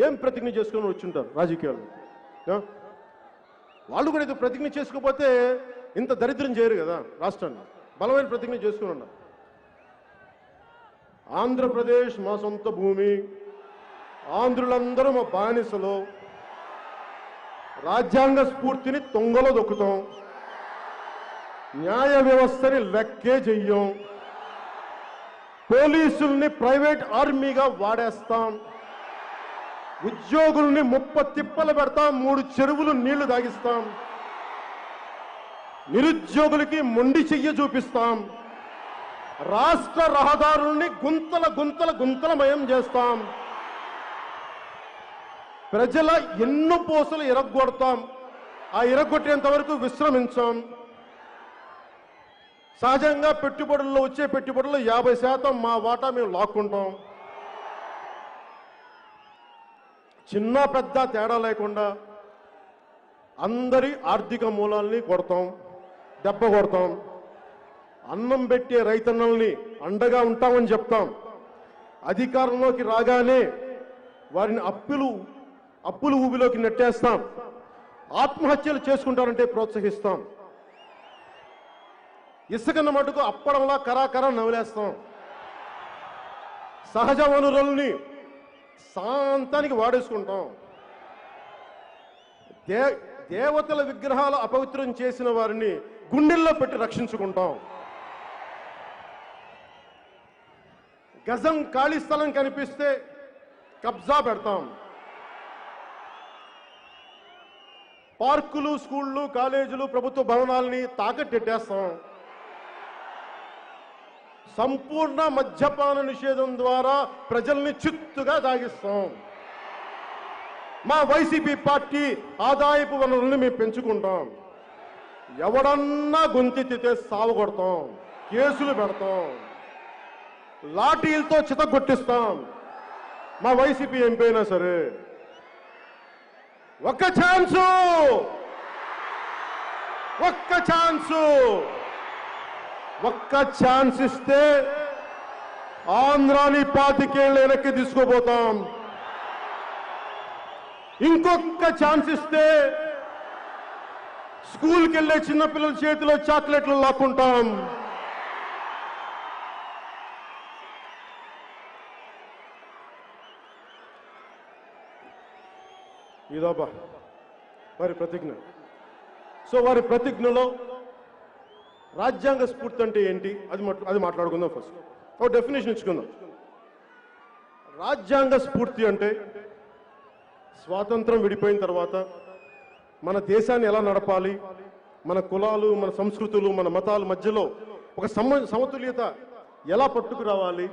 A: ఏం ప్రతిజ్ఞ చేసుకుని వచ్చుంటారు రాజకీయాల్లో? వాళ్ళు కూడా ఇది ప్రతిజ్ఞ చేసుకోకపోతే ఇంత దరిద్రం చేయరు కదా రాష్ట్రాన్ని. బలమైన ప్రతిజ్ఞ చేసుకుని ఉన్నారు. ఆంధ్రప్రదేశ్ మా సొంత భూమి, ఆంధ్రులందరూ మా బానిసలో, రాజ్యాంగ స్ఫూర్తిని తొంగలో దొక్కుతాం, న్యాయ వ్యవస్థని లెక్కే చెయ్యం, పోలీసుల్ని ప్రైవేట్ ఆర్మీగా వాడేస్తాం, ఉద్యోగుల్ని తిప్పలు పెడతాం, 3 చెరువులు నీళ్లు తాగిస్తాం, నిరుద్యోగులకి మొండి చెయ్య చూపిస్తాం, రాష్ట్ర రహదారుల్ని గుంతలమయం చేస్తాం, ప్రజల ఎన్నో పోసలు ఇరగొడతాం, ఆ ఇరగొట్టేంత వరకు విశ్రమించాం. సహజంగా పెట్టుబడుల్లో వచ్చే పెట్టుబడుల్లో 50% మా వాటా మేము లాక్కుంటాం. చిన్న పెద్ద తేడా లేకుండా అందరి ఆర్థిక మూలాల్ని దెబ్బ కొడతాం. అన్నం పెట్టే రైతన్నల్ని అండగా ఉంటామని చెప్తాం. అధికారంలోకి రాగానే వారిని అప్పులు ఊబిలోకి నెట్టేస్తాం. ఆత్మహత్యలు చేసుకుంటారంటే ప్రోత్సహిస్తాం. ఇసుకన్న మటుకు అప్పడంలా కరాకరా నవలేస్తాం. సహజ వనరుల్ని శాంతానికి వాడేసుకుంటాం. దేవతల విగ్రహాలు అపవిత్రం చేసిన వారిని గుండెల్లో పెట్టి రక్షించుకుంటాం. గజం ఖాళీ స్థలం కనిపిస్తే కబ్జా పెడతాం. పార్కులు, స్కూళ్ళు, కాలేజీలు, ప్రభుత్వ భవనాల్ని తాకట్టెట్టేస్తాం. సంపూర్ణ మద్యపాన నిషేధం ద్వారా ప్రజల్ని చిత్తుగా తాగిస్తాం. మా వైసీపీ పార్టీ ఆదాయపు వనరుల్ని మేము పెంచుకుంటాం. ఎవడన్నా గొంతెత్తితే సావగొడతాం, కేసులు పెడతాం, లాఠీలతో చితగొట్టిస్తాం. మా వైసీపీ ఎంపీ అయినా సరే ఒక్క ఛాన్స్ ఇస్తే ఆంధ్రాని 25 ఏళ్ళు వెనక్కి తీసుకుపోతాం. ఇంకొక ఛాన్స్ ఇస్తే స్కూల్కి వెళ్ళే చిన్నపిల్లల చేతిలో చాక్లెట్లు లాక్కుంటాం. ఇదబ్బా వారి ప్రతిజ్ఞ. సో వారి ప్రతిజ్ఞలో రాజ్యాంగ స్ఫూర్తి అంటే ఏంటి అది మాట్లాడుకుందాం. ఫస్ట్ ఒక డెఫినేషన్ ఇచ్చుకుందాం. రాజ్యాంగ స్ఫూర్తి అంటే స్వాతంత్రం విడిపోయిన తర్వాత మన దేశాన్ని ఎలా నడపాలి, మన కులాలు, మన సంస్కృతులు, మన మతాల మధ్యలో ఒక సమతుల్యత ఎలా పట్టుకురావాలి,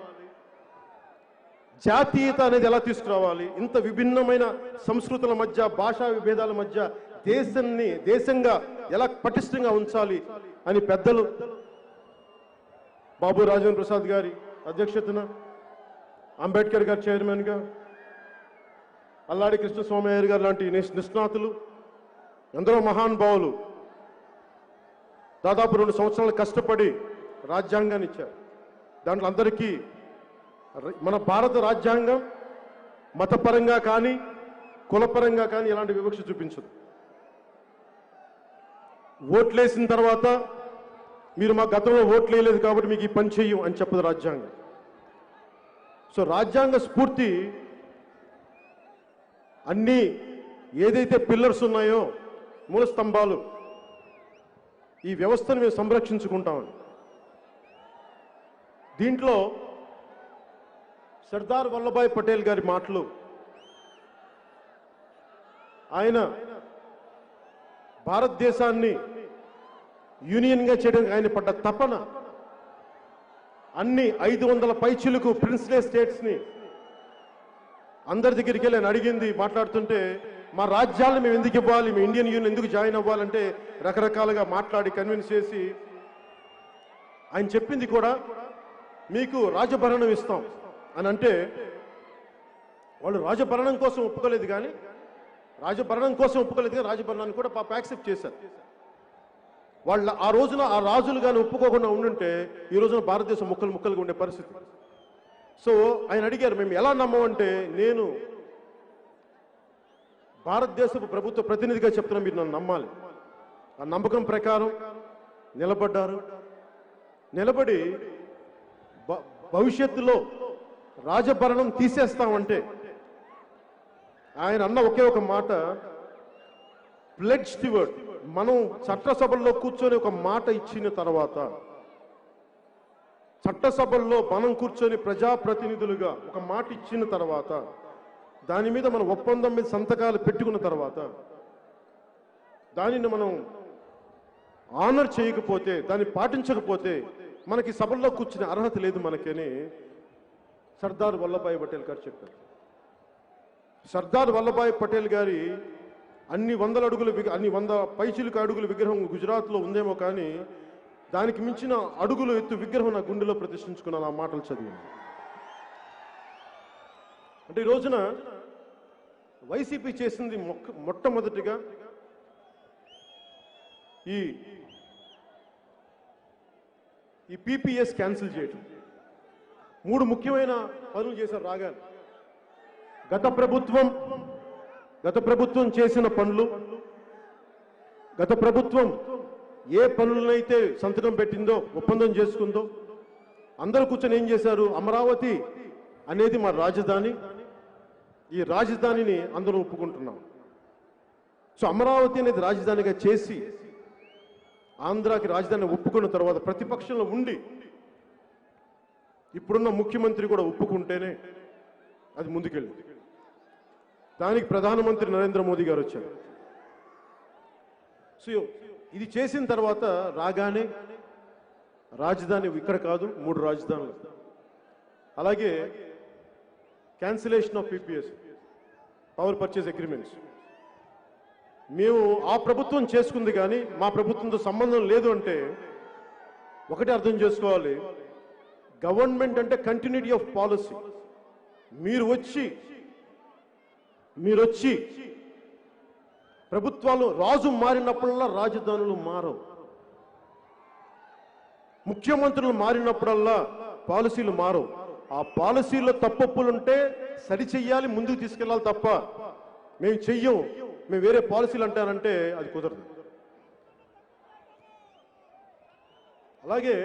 A: జాతీయత అనేది ఎలా తీసుకురావాలి, ఇంత విభిన్నమైన సంస్కృతుల మధ్య, భాషా విభేదాల మధ్య దేశంగా ఎలా పటిష్టంగా ఉంచాలి అని పెద్దలు బాబు రాజేంద్ర ప్రసాద్ గారి అధ్యక్షతన, అంబేద్కర్ గారు చైర్మన్గా, అల్లాడి కృష్ణస్వామయ్య గారు లాంటి నిష్ణాతులు, ఎందరో మహానుభావులు దాదాపు 2 సంవత్సరాలు కష్టపడి రాజ్యాంగాన్ని ఇచ్చారు. దాంట్లో అందరికీ మన భారత రాజ్యాంగం మతపరంగా కానీ కులపరంగా కానీ ఎలాంటి వివక్ష చూపించదు. ఓట్లేసిన తర్వాత మీరు మా గతంలో ఓట్లు వేయలేదు కాబట్టి మీకు ఈ పని చెయ్యం అని చెప్పదు రాజ్యాంగం. సో రాజ్యాంగ స్ఫూర్తి అన్నీ ఏదైతే పిల్లర్స్ ఉన్నాయో, మూల స్తంభాలు, ఈ వ్యవస్థను మేము సంరక్షించుకుంటామని. దీంట్లో సర్దార్ వల్లభాయ్ పటేల్ గారి మాటలు, ఆయన భారతదేశాన్ని యూనియన్గా చేయడానికి ఆయన పడ్డ తపన, అన్ని 500 పైచిలకు ప్రిన్స్లే స్టేట్స్ని అందరి దగ్గరికి వెళ్ళి ఆయన అడిగింది మాట్లాడుతుంటే, మా రాజ్యాలను మేము ఎందుకు ఇవ్వాలి, మేము ఇండియన్ యూనియన్ ఎందుకు జాయిన్ అవ్వాలంటే రకరకాలుగా మాట్లాడి కన్విన్స్ చేసి ఆయన చెప్పింది కూడా, మీకు రాజభరణం ఇస్తాం అని అంటే వాళ్ళు రాజభరణం కోసం ఒప్పుకోలేదు కానీ రాజభరణాన్ని కూడా పాప యాక్సెప్ట్ చేశారు. వాళ్ళు ఆ రోజున ఆ రాజులు కానీ ఒప్పుకోకుండా ఉండుంటే ఈ రోజున భారతదేశం ముక్కలుగా ఉండే పరిస్థితి. సో ఆయన అడిగారు, మేము ఎలా నమ్మమంటే, నేను భారతదేశపు ప్రభుత్వ ప్రతినిధిగా చెప్తున్నా, మీరు నన్ను నమ్మాలి. ఆ నమ్మకం ప్రకారం నిలబడ్డారు. నిలబడి భవిష్యత్తులో రాజభరణం తీసేస్తామంటే ఆయన అన్న ఒకే ఒక మాట, ప్లెడ్జ్ స్టివర్డ్, మనం చట్టసభల్లో కూర్చొని ఒక మాట ఇచ్చిన తర్వాత, చట్టసభల్లో మనం కూర్చొని ప్రజాప్రతినిధులుగా ఒక మాట ఇచ్చిన తర్వాత, దాని మీద మనం ఒప్పందం మీద సంతకాలు పెట్టుకున్న తర్వాత, దానిని మనం ఆనర్ చేయకపోతే, దాన్ని పాటించకపోతే మనకి సభల్లో కూర్చునే అర్హత లేదు మనకని సర్దార్ వల్లభాయ్ పటేల్ గారు చెప్పారు. సర్దార్ వల్లభాయ్ పటేల్ గారి అన్ని 100 పైచిలుకు అడుగుల విగ్రహం గుజరాత్లో ఉందేమో కానీ దానికి మించిన అడుగులు ఎత్తు విగ్రహం నా గుండెలో ప్రతిష్ఠించుకున్నాను ఆ మాటలు చదివి. అంటే ఈ రోజున వైసీపీ చేసింది మొట్టమొదటిగా ఈ పీపీఎస్ క్యాన్సిల్ చేయటం. 3 ముఖ్యమైన పనులు చేశారు రాగానే. గత ప్రభుత్వం చేసిన పనులు, గత ప్రభుత్వం ఏ పనులనైతే సంతకం పెట్టిందో, ఒప్పందం చేసుకుందో, అందరూ కూర్చొని ఏం చేశారు, అమరావతి అనేది మా రాజధాని, ఈ రాజధానిని అందరూ ఒప్పుకుంటున్నాం. సో అమరావతి అనేది రాజధానిగా చేసి ఆంధ్రాకి రాజధాని ఒప్పుకున్న తర్వాత ప్రతిపక్షంలో ఉండి ఇప్పుడున్న ముఖ్యమంత్రి కూడా ఒప్పుకుంటేనే అది ముందుకెళ్ళింది. దానికి ప్రధానమంత్రి నరేంద్ర మోదీ గారు వచ్చారు. సో ఇది చేసిన తర్వాత రాగానే రాజధాని ఇక్కడ కాదు, 3 రాజధానులు, అలాగే cancellation of PPs, power purchase agreements. మేము ఆ ప్రభుత్వం చేసుకుంది కానీ మా ప్రభుత్వంతో సంబంధం లేదు అంటే ఒకటి అర్థం చేసుకోవాలి, గవర్నమెంట్ అంటే కంటిన్యూటీ ఆఫ్ పాలసీ. మీరు వచ్చి ప్రభుత్వాలు రాజు మారినప్పుడల్లా రాజధానులు మారవు, ముఖ్యమంత్రులు మారినప్పుడల్లా పాలసీలు మారవు. ఆ పాలసీలో తప్పొప్పులుంటే సరిచెయ్యాలి, ముందుకు తీసుకెళ్ళాలి తప్ప మేము చెయ్యం, మేము వేరే పాలసీలు అంటానంటే అది కుదరదు. అలాగే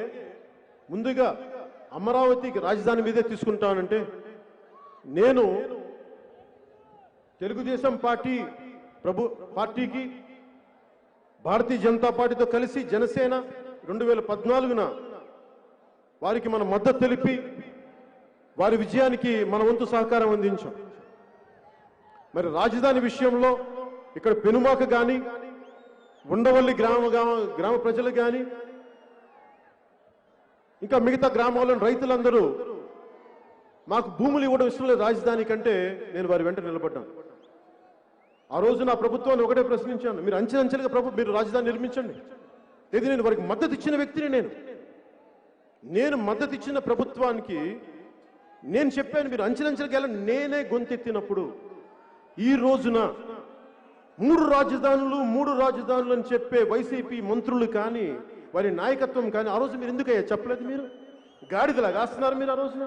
A: ముందుగా అమరావతికి రాజధాని మీదే తీసుకుంటానంటే నేను తెలుగుదేశం పార్టీకి భారతీయ జనతా పార్టీతో కలిసి జనసేన 2014న వారికి మన మద్దతు తెలిపి వారి విజయానికి మన వంతు సహకారం అందించాం. మరి రాజధాని విషయంలో ఇక్కడ పెనుమాక కానీ, ఉండవల్లి గ్రామ ప్రజలు కానీ, ఇంకా మిగతా గ్రామాల్లోని రైతులందరూ మాకు భూములు ఇవ్వడం ఇష్టం లేదు రాజధాని కంటే, నేను వారి వెంట నిలబడ్డాను. ఆ రోజు నా ప్రభుత్వాన్ని ఒకటే ప్రశ్నించాను, మీరు అంచెలంచెలుగా మీరు రాజధాని నిర్మించండి. ఇది నేను వారికి మద్దతు ఇచ్చిన వ్యక్తిని. నేను మద్దతు ఇచ్చిన ప్రభుత్వానికి నేను చెప్పాను మీరు అంచెలంచెలుగా వెళ్ళండి. నేనే గొంతెత్తినప్పుడు ఈ రోజున 3 రాజధానులు అని చెప్పే వైసీపీ మంత్రులు కానీ, వారి నాయకత్వం కానీ ఆ రోజు మీరు ఎందుకయ్యా చెప్పలేదు? మీరు గాడిదలా కాస్తున్నారు. మీరు ఆ రోజున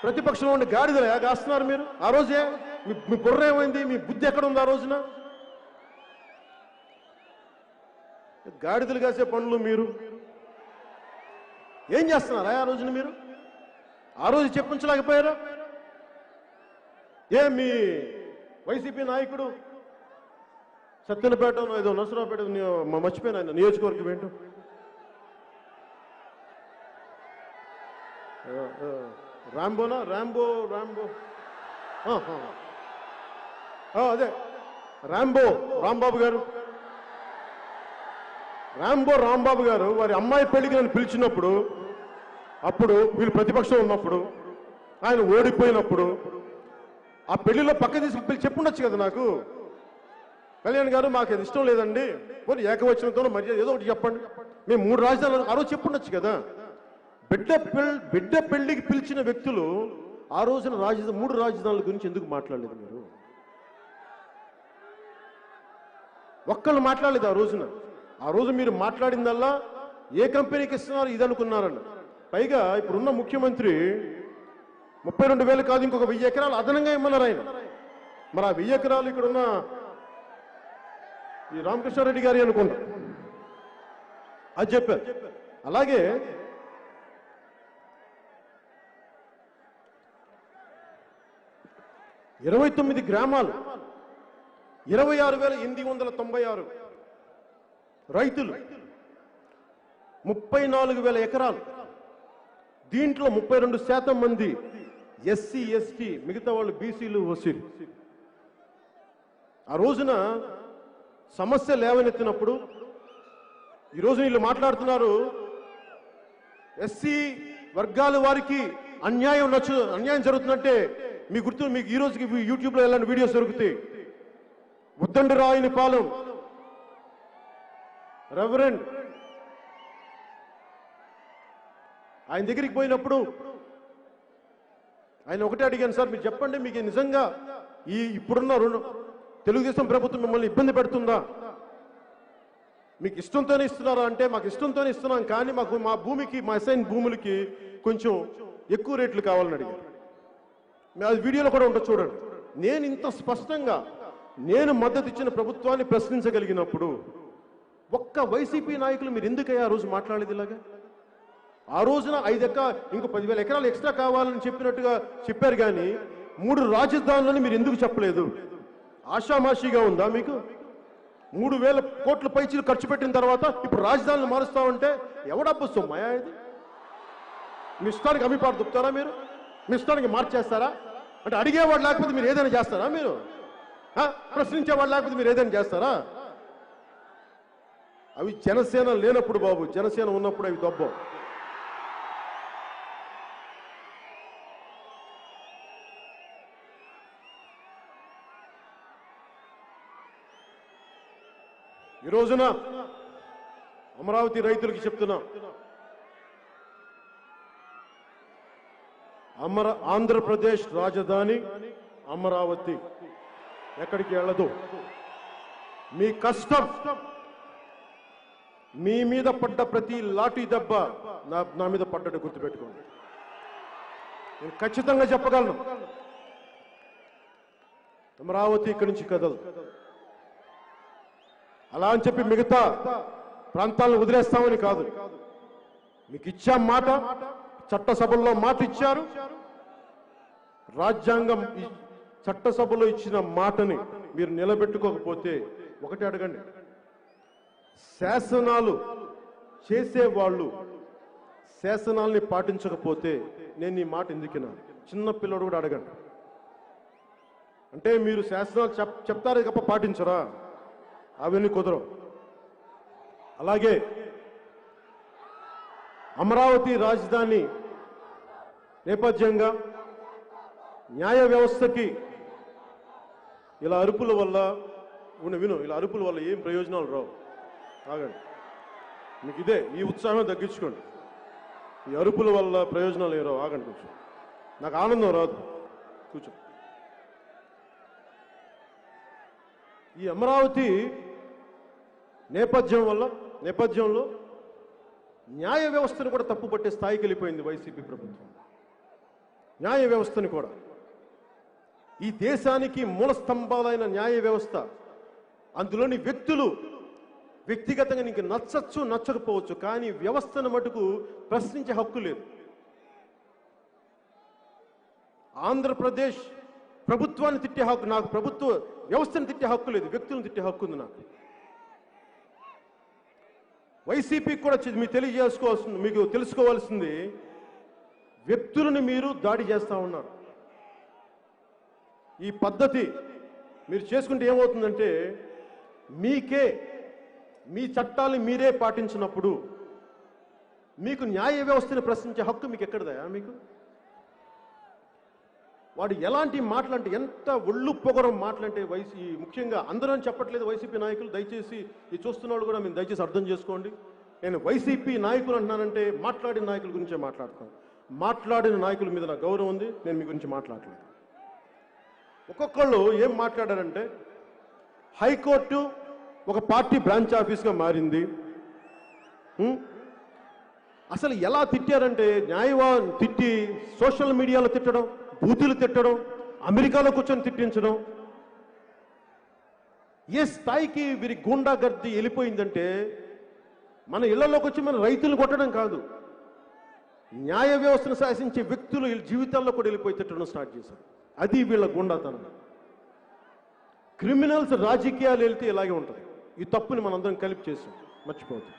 A: ప్రతిపక్షంలో ఉండి గాడిదలా కాస్తున్నారు. మీరు ఆ రోజే మీ బుర్ర ఏమైంది? మీ బుద్ధి ఎక్కడ ఉంది? ఆ రోజున గాడిదలు కాసే పనులు మీరు ఏం చేస్తున్నారా? ఆ రోజున మీరు ఆ రోజు చెప్పించలేకపోయారా? మీ వైసీపీ నాయకుడు సత్యనపేట ఏదో నరసరావుపేట మర్చిపోయిన ఆయన నియోజకవర్గం ఏంటో రాంబో అదే రాంబాబు గారు వారి అమ్మాయి పెళ్లికి నన్ను పిలిచినప్పుడు, అప్పుడు వీళ్ళు ప్రతిపక్షం ఉన్నప్పుడు, ఆయన ఓడిపోయినప్పుడు ఆ పెళ్లిలో పక్క తీసుకు చెప్పుండొచ్చు కదా నాకు, కళ్యాణ్ గారు మాకు అది ఇష్టం లేదండి, పోనీ ఏకవచనంతో మర్యాద ఏదో ఒకటి చెప్పండి, మేము 3 రాజధానులు ఆ రోజు చెప్పుండొచ్చు కదా. బిడ్డ పెళ్లికి పిలిచిన వ్యక్తులు ఆ రోజున 3 రాజధానుల గురించి ఎందుకు మాట్లాడలేదు? మీరు ఒక్కళ్ళు మాట్లాడలేదు ఆ రోజున. ఆ రోజు మీరు మాట్లాడిందల్లా ఏ కంపెనీకి ఇస్తున్నారు ఇది అనుకున్నారన్న. పైగా ఇప్పుడున్న ముఖ్యమంత్రి 32,000 కాదు ఇంకొక 1000 ఎకరాలు అదనంగా ఇమ్మన్నారు ఆయన. మరి ఆ 1000 ఎకరాలు ఇక్కడున్న ఈ రామకృష్ణారెడ్డి గారి అనుకుంటా అది చెప్పారు. అలాగే 29 గ్రామాలు 26,896 రైతులు, 34,000 ఎకరాలు. దీంట్లో 32% మంది ఎస్సీ, ఎస్టీ, మిగతా వాళ్ళు బీసీలు, ఓసీలు. ఆ రోజున సమస్య లేవనెత్తినప్పుడు ఈరోజు వీళ్ళు మాట్లాడుతున్నారు, ఎస్సీ వర్గాల వారికి అన్యాయం జరుగుతుందంటే మీకు ఈ రోజుకి యూట్యూబ్లో ఎలాంటి వీడియోస్ దొరుకుతాయి. ఉద్దండి రాయని పాలెం రెవరెండ్ ఆయన దగ్గరికి పోయినప్పుడు ఆయన ఒకటే అడిగాను, సార్ మీరు చెప్పండి, మీకు నిజంగా ఇప్పుడున్న తెలుగుదేశం ప్రభుత్వం మిమ్మల్ని ఇబ్బంది పెడుతుందా? మీకు ఇష్టంతోనే ఇస్తున్నారా అంటే, మాకు ఇష్టంతోనే ఇస్తున్నాం, కానీ మాకు మా భూమికి, మా అసైన్ భూములకి కొంచెం ఎక్కువ రేట్లు కావాలని అడిగారు. అది వీడియోలో కూడా ఉంటుంది, చూడండి. నేను ఇంత స్పష్టంగా నేను మద్దతు ఇచ్చిన ప్రభుత్వాన్ని ప్రశ్నించగలిగినప్పుడు ఒక్క వైసీపీ నాయకులు మీరు ఎందుకయ్యా ఆ రోజు మాట్లాడేది ఇలాగా? ఆ రోజున 5 ఇంకో 10,000 ఎకరాలు ఎక్స్ట్రా కావాలని చెప్పినట్టుగా చెప్పారు, కానీ 3 రాజధానులని మీరు ఎందుకు చెప్పలేదు? ఆషామాషిగా ఉందా మీకు? 3,000 కోట్ల పైచీలు ఖర్చు పెట్టిన తర్వాత ఇప్పుడు రాజధానులు మారుస్తామంటే ఎవడబ్బు సొమ్మయా ఇది? మీ ఇష్టానికి అమ్మిపాటు దుప్పుతారా మీరు? మీ ఇష్టానికి మార్చేస్తారా? అంటే అడిగేవాడు లేకపోతే మీరు ఏదైనా చేస్తారా? మీరు ప్రశ్నించేవాడు లేకపోతే మీరు ఏదైనా చేస్తారా? అవి జనసేన లేనప్పుడు బాబు, జనసేన ఉన్నప్పుడు అవి దొబ్బం. ఈ రోజున అమరావతి రైతులకి చెప్తున్నా, ఆంధ్రప్రదేశ్ రాజధాని అమరావతి, ఎక్కడికి వెళ్ళదు. మీ కష్టం, మీ మీద పడ్డ ప్రతి లాఠీ దెబ్బ నా మీద పడ్డట్టు గుర్తుపెట్టుకోండి. నేను ఖచ్చితంగా చెప్పగలను, అమరావతి ఇక్కడి నుంచి కదలదు. అలా అని చెప్పి మిగతా ప్రాంతాలను వదిలేస్తామని కాదు. మీకు ఇచ్చాం మాట, చట్టసభల్లో మాట ఇచ్చారు. రాజ్యాంగం చట్టసభలో ఇచ్చిన మాటని మీరు నిలబెట్టుకోకపోతే ఒకటి అడగండి, శాసనాలు చేసేవాళ్ళు శాసనాల్ని పాటించకపోతే నేను ఈ మాట ఎందుకినా? చిన్న పిల్లడు కూడా అడగండి. అంటే మీరు శాసనాలు చెప్తారే తప్ప పాటించరా? అవన్నీ కుదరవు. అలాగే అమరావతి రాజధాని నేపథ్యంగా న్యాయ వ్యవస్థకి ఇలా అరుపుల వల్ల ఇలా అరుపుల వల్ల ఏం ప్రయోజనాలు రావు. ఆగండి, మీకు ఇదే ఈ ఉత్సాహం తగ్గించుకోండి. ఈ అరుపుల వల్ల ప్రయోజనాలు ఏం రావు. ఆగండి, కూర్చో. నాకు ఆనందం రాదు, కూర్చో. ఈ అమరావతి నేపథ్యంలో న్యాయ వ్యవస్థను కూడా తప్పుపట్టే స్థాయికి వెళ్ళిపోయింది వైసీపీ ప్రభుత్వం. న్యాయ వ్యవస్థని కూడా, ఈ దేశానికి మూల స్తంభాలైన న్యాయ వ్యవస్థ, అందులోని వ్యక్తులు వ్యక్తిగతంగా నీకు నచ్చచ్చు నచ్చకపోవచ్చు, కానీ వ్యవస్థను మటుకు ప్రశ్నించే హక్కు లేదు. ఆంధ్రప్రదేశ్ ప్రభుత్వాన్ని తిట్టే హక్కు నాకు, ప్రభుత్వ వ్యవస్థను తిట్టే హక్కు లేదు, వ్యక్తులను తిట్టే హక్కు ఉంది నాకు. వైసీపీకి కూడా మీకు తెలుసుకోవాల్సింది, వ్యక్తులను మీరు దాడి చేస్తూ ఉన్నారు. ఈ పద్ధతి మీరు చేసుకుంటే ఏమవుతుందంటే, మీ చట్టాలను మీరే పాటించినప్పుడు మీకు న్యాయ వ్యవస్థను ప్రశ్నించే హక్కు మీకు ఎక్కడదయా? మీకు వాడు ఎలాంటి మాటలంటే, ఎంత ఒళ్ళు పొగరం మాటలంటే, ముఖ్యంగా అందరూ చెప్పట్లేదు వైసీపీ నాయకులు, దయచేసి ఈ చూస్తున్న వాళ్ళు కూడా మీరు దయచేసి అర్థం చేసుకోండి. నేను వైసీపీ నాయకులు అంటున్నానంటే మాట్లాడిన నాయకుల గురించే మాట్లాడుతాను. మాట్లాడిన నాయకుల మీద నాకు గౌరవం ఉంది, నేను మీ గురించి మాట్లాడలేదు. ఒక్కొక్కళ్ళు ఏం మాట్లాడారంటే, హైకోర్టు ఒక పార్టీ బ్రాంచ్ ఆఫీస్గా మారింది. అసలు ఎలా తిట్టారంటే, తిట్టి సోషల్ మీడియాలో తిట్టడం, బూతులు తిట్టడం, అమెరికాలో కూర్చొని తిట్టించడం, ఏ స్థాయికి వీరి గూండాగర్ది వెళ్ళిపోయిందంటే, మన ఇళ్లలోకి వచ్చి మన రైతులు కొట్టడం కాదు, న్యాయ వ్యవస్థను శాసించే వ్యక్తులు జీవితాల్లో కూడా వెళ్ళిపోయి తిట్టడం స్టార్ట్ చేశారు. అది వీళ్ళ గూండాతనం. క్రిమినల్స్ రాజకీయాలు వెళ్తే ఇలాగే ఉంటుంది. ఈ తప్పుని మనందరం కలిపి చేసాం, మర్చిపోతాం.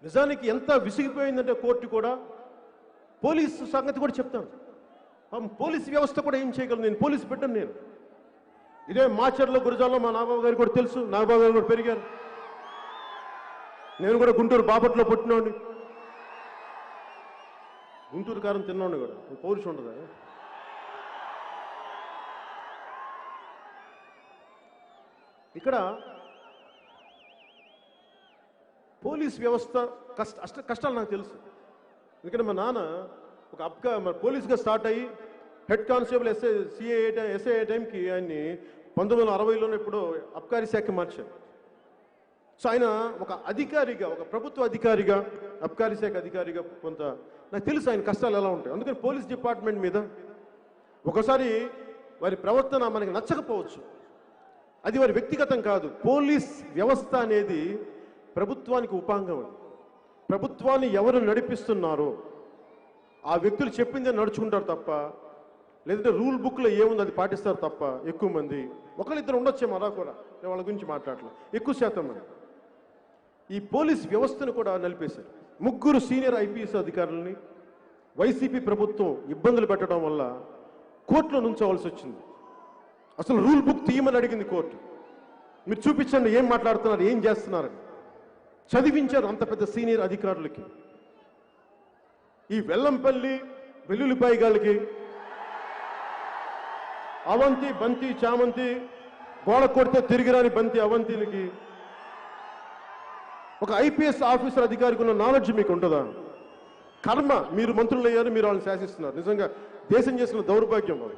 A: నిజానికి ఎంత విసిగిపోయిందంటే కోర్టు కూడా, పోలీసు సంగతి కూడా చెప్తాను. పోలీసు వ్యవస్థ కూడా ఏం చేయగలను, నేను పోలీసు పెట్టను. నేను ఇదే మాచర్లో గురజాల్లో మా నాగబాబు గారికి కూడా తెలుసు, నాగబాబు గారు కూడా పెరిగారు. నేను కూడా గుంటూరు బాపట్లో పుట్టినోండి, గుంటూరు కారం తిన్నాండి కూడా. పౌరుషం ఉండదా? ఇక్కడ పోలీస్ వ్యవస్థ కష్టాలు నాకు తెలుసు. ఎందుకంటే మా నాన్న ఒక పోలీస్గా స్టార్ట్ అయ్యి హెడ్ కానిస్టేబుల్ ఎస్ఐ టైంకి ఆయన్ని 1960లోనే ఇప్పుడు అబ్కారీ శాఖ మార్చారు. సో ఆయన ఒక అధికారిగా, ఒక ప్రభుత్వ అధికారిగా, అబ్కారీ శాఖ అధికారిగా కొంత నాకు తెలుసు ఆయన కష్టాలు ఎలా ఉంటాయి. అందుకని పోలీస్ డిపార్ట్మెంట్ మీద ఒకసారి వారి ప్రవర్తన మనకి నచ్చకపోవచ్చు, అది వారి వ్యక్తిగతం కాదు. పోలీస్ వ్యవస్థ అనేది ప్రభుత్వానికి ఉపాంగం. అది ప్రభుత్వాన్ని ఎవరు నడిపిస్తున్నారో ఆ వ్యక్తులు చెప్పిందే నడుచుకుంటారు తప్ప, లేదంటే రూల్ బుక్లో ఏముంది అది పాటిస్తారు తప్ప. ఎక్కువ మంది, ఒకరిద్దరు ఉండొచ్చేమో అలా కూడా, నేను వాళ్ళ గురించి మాట్లాడలేదు. ఎక్కువ శాతం మంది ఈ పోలీస్ వ్యవస్థను కూడా నలిపేశారు. 3 సీనియర్ ఐపీఎస్ అధికారులని వైసీపీ ప్రభుత్వం ఇబ్బందులు పెట్టడం వల్ల కోర్టులో నుంచోవలసి వచ్చింది. అసలు రూల్ బుక్ తీయమని అడిగింది కోర్టు. మీరు చూపించండి ఏం మాట్లాడుతున్నారు, ఏం చేస్తున్నారని. చదివించారు అంత పెద్ద సీనియర్ అధికారులకి. ఈ వెల్లంపల్లి వెల్లుల్లిపాయ గాలికి అవంతి బంతి చామంతి గోడ కొడితే తిరిగిరాని బంతి అవంతిలకి ఒక ఐపీఎస్ ఆఫీసర్ అధికారికి ఉన్న నాలెడ్జ్ మీకు ఉంటుందా? కర్మ, మీరు మంత్రులు అయ్యారు, మీరు వాళ్ళని శాసిస్తున్నారు. నిజంగా దేశం చేసిన దౌర్భాగ్యం అది.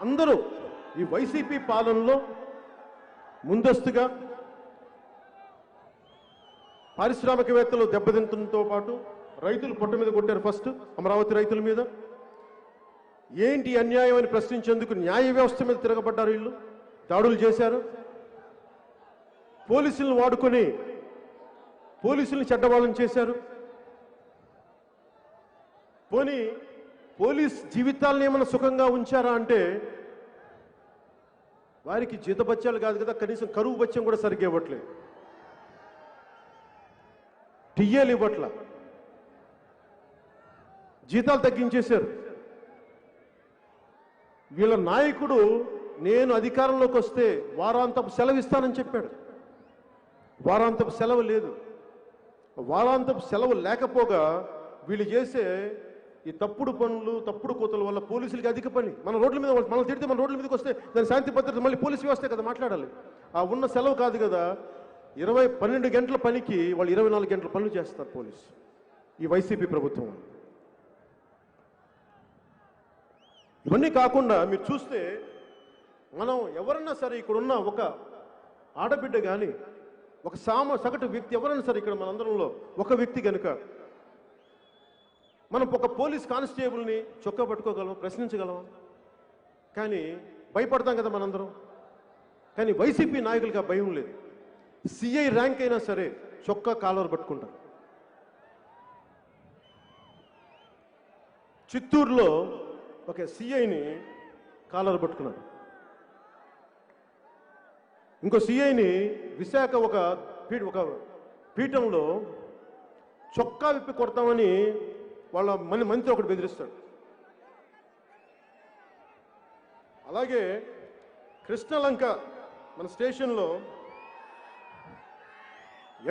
A: అందరూ ఈ వైసీపీ పాలనలో ముందస్తుగా పారిశ్రామికవేత్తలు దెబ్బతింటంతో పాటు రైతులు పొట్ట మీద కొట్టారు. ఫస్ట్ అమరావతి రైతుల మీద ఏంటి అన్యాయం అని ప్రశ్నించేందుకు న్యాయ వ్యవస్థ మీద తిరగబడ్డారు. వీళ్ళు దాడులు చేశారు. పోలీసులను వాడుకొని పోలీసుల్ని చెడ్డవాళ్ళని చేశారు. పోనీ పోలీస్ జీవితాలను ఏమైనా సుఖంగా ఉంచారా అంటే వారికి జీతబత్యాలు కాదు కదా, కనీసం కరువు బత్యం కూడా సరిగ్గా ఇవ్వట్లేదు, టియ్యేలు ఇవ్వట్ల, జీతాలు తగ్గించేశారు. వీళ్ళ నాయకుడు నేను అధికారంలోకి వస్తే వారాంతపు సెలవు ఇస్తానని చెప్పాడు. వారాంతపు సెలవు లేదు. వారాంతపు సెలవు లేకపోగా వీళ్ళు చేసే ఈ తప్పుడు పనులు, తప్పుడు కోతల వల్ల పోలీసులకి అధిక పని. మన రోడ్ల మీద మనం తిడితే మన రోడ్ల మీదకి వస్తే దాని శాంతి భద్రత మళ్ళీ పోలీసు వ్యవస్థే కదా మాట్లాడాలి. ఆ ఉన్న సెలవు కాదు కదా, 12 గంటల పనికి వాళ్ళు 24 గంటల పనులు చేస్తారు పోలీసు, ఈ వైసీపీ ప్రభుత్వం. ఇవన్నీ కాకుండా మీరు చూస్తే మనం ఎవరన్నా సరే ఇక్కడున్న ఒక ఆడబిడ్డ కానీ, ఒక సగటు వ్యక్తి ఎవరైనా సరే ఇక్కడ మనందరంలో ఒక వ్యక్తి కనుక మనం ఒక పోలీస్ కానిస్టేబుల్ని చొక్కా పట్టుకోగలం, ప్రశ్నించగలం, కానీ భయపడతాం కదా మనందరం. కానీ వైసీపీ నాయకులకి ఆ భయం లేదు. సిఐ ర్యాంక్ అయినా సరే చొక్కా కాలర్ పట్టుకుంటారు. చిత్తూరులో ఒక సిఐని కాలర్ పట్టుకున్నారు. ఇంకో సిఐని విశాఖ ఒక పీఠంలో చొక్కా విప్పి కొడతామని వాళ్ళ మంత్రి ఒకటి బెదిరిస్తాడు. అలాగే కృష్ణలంక మన స్టేషన్లో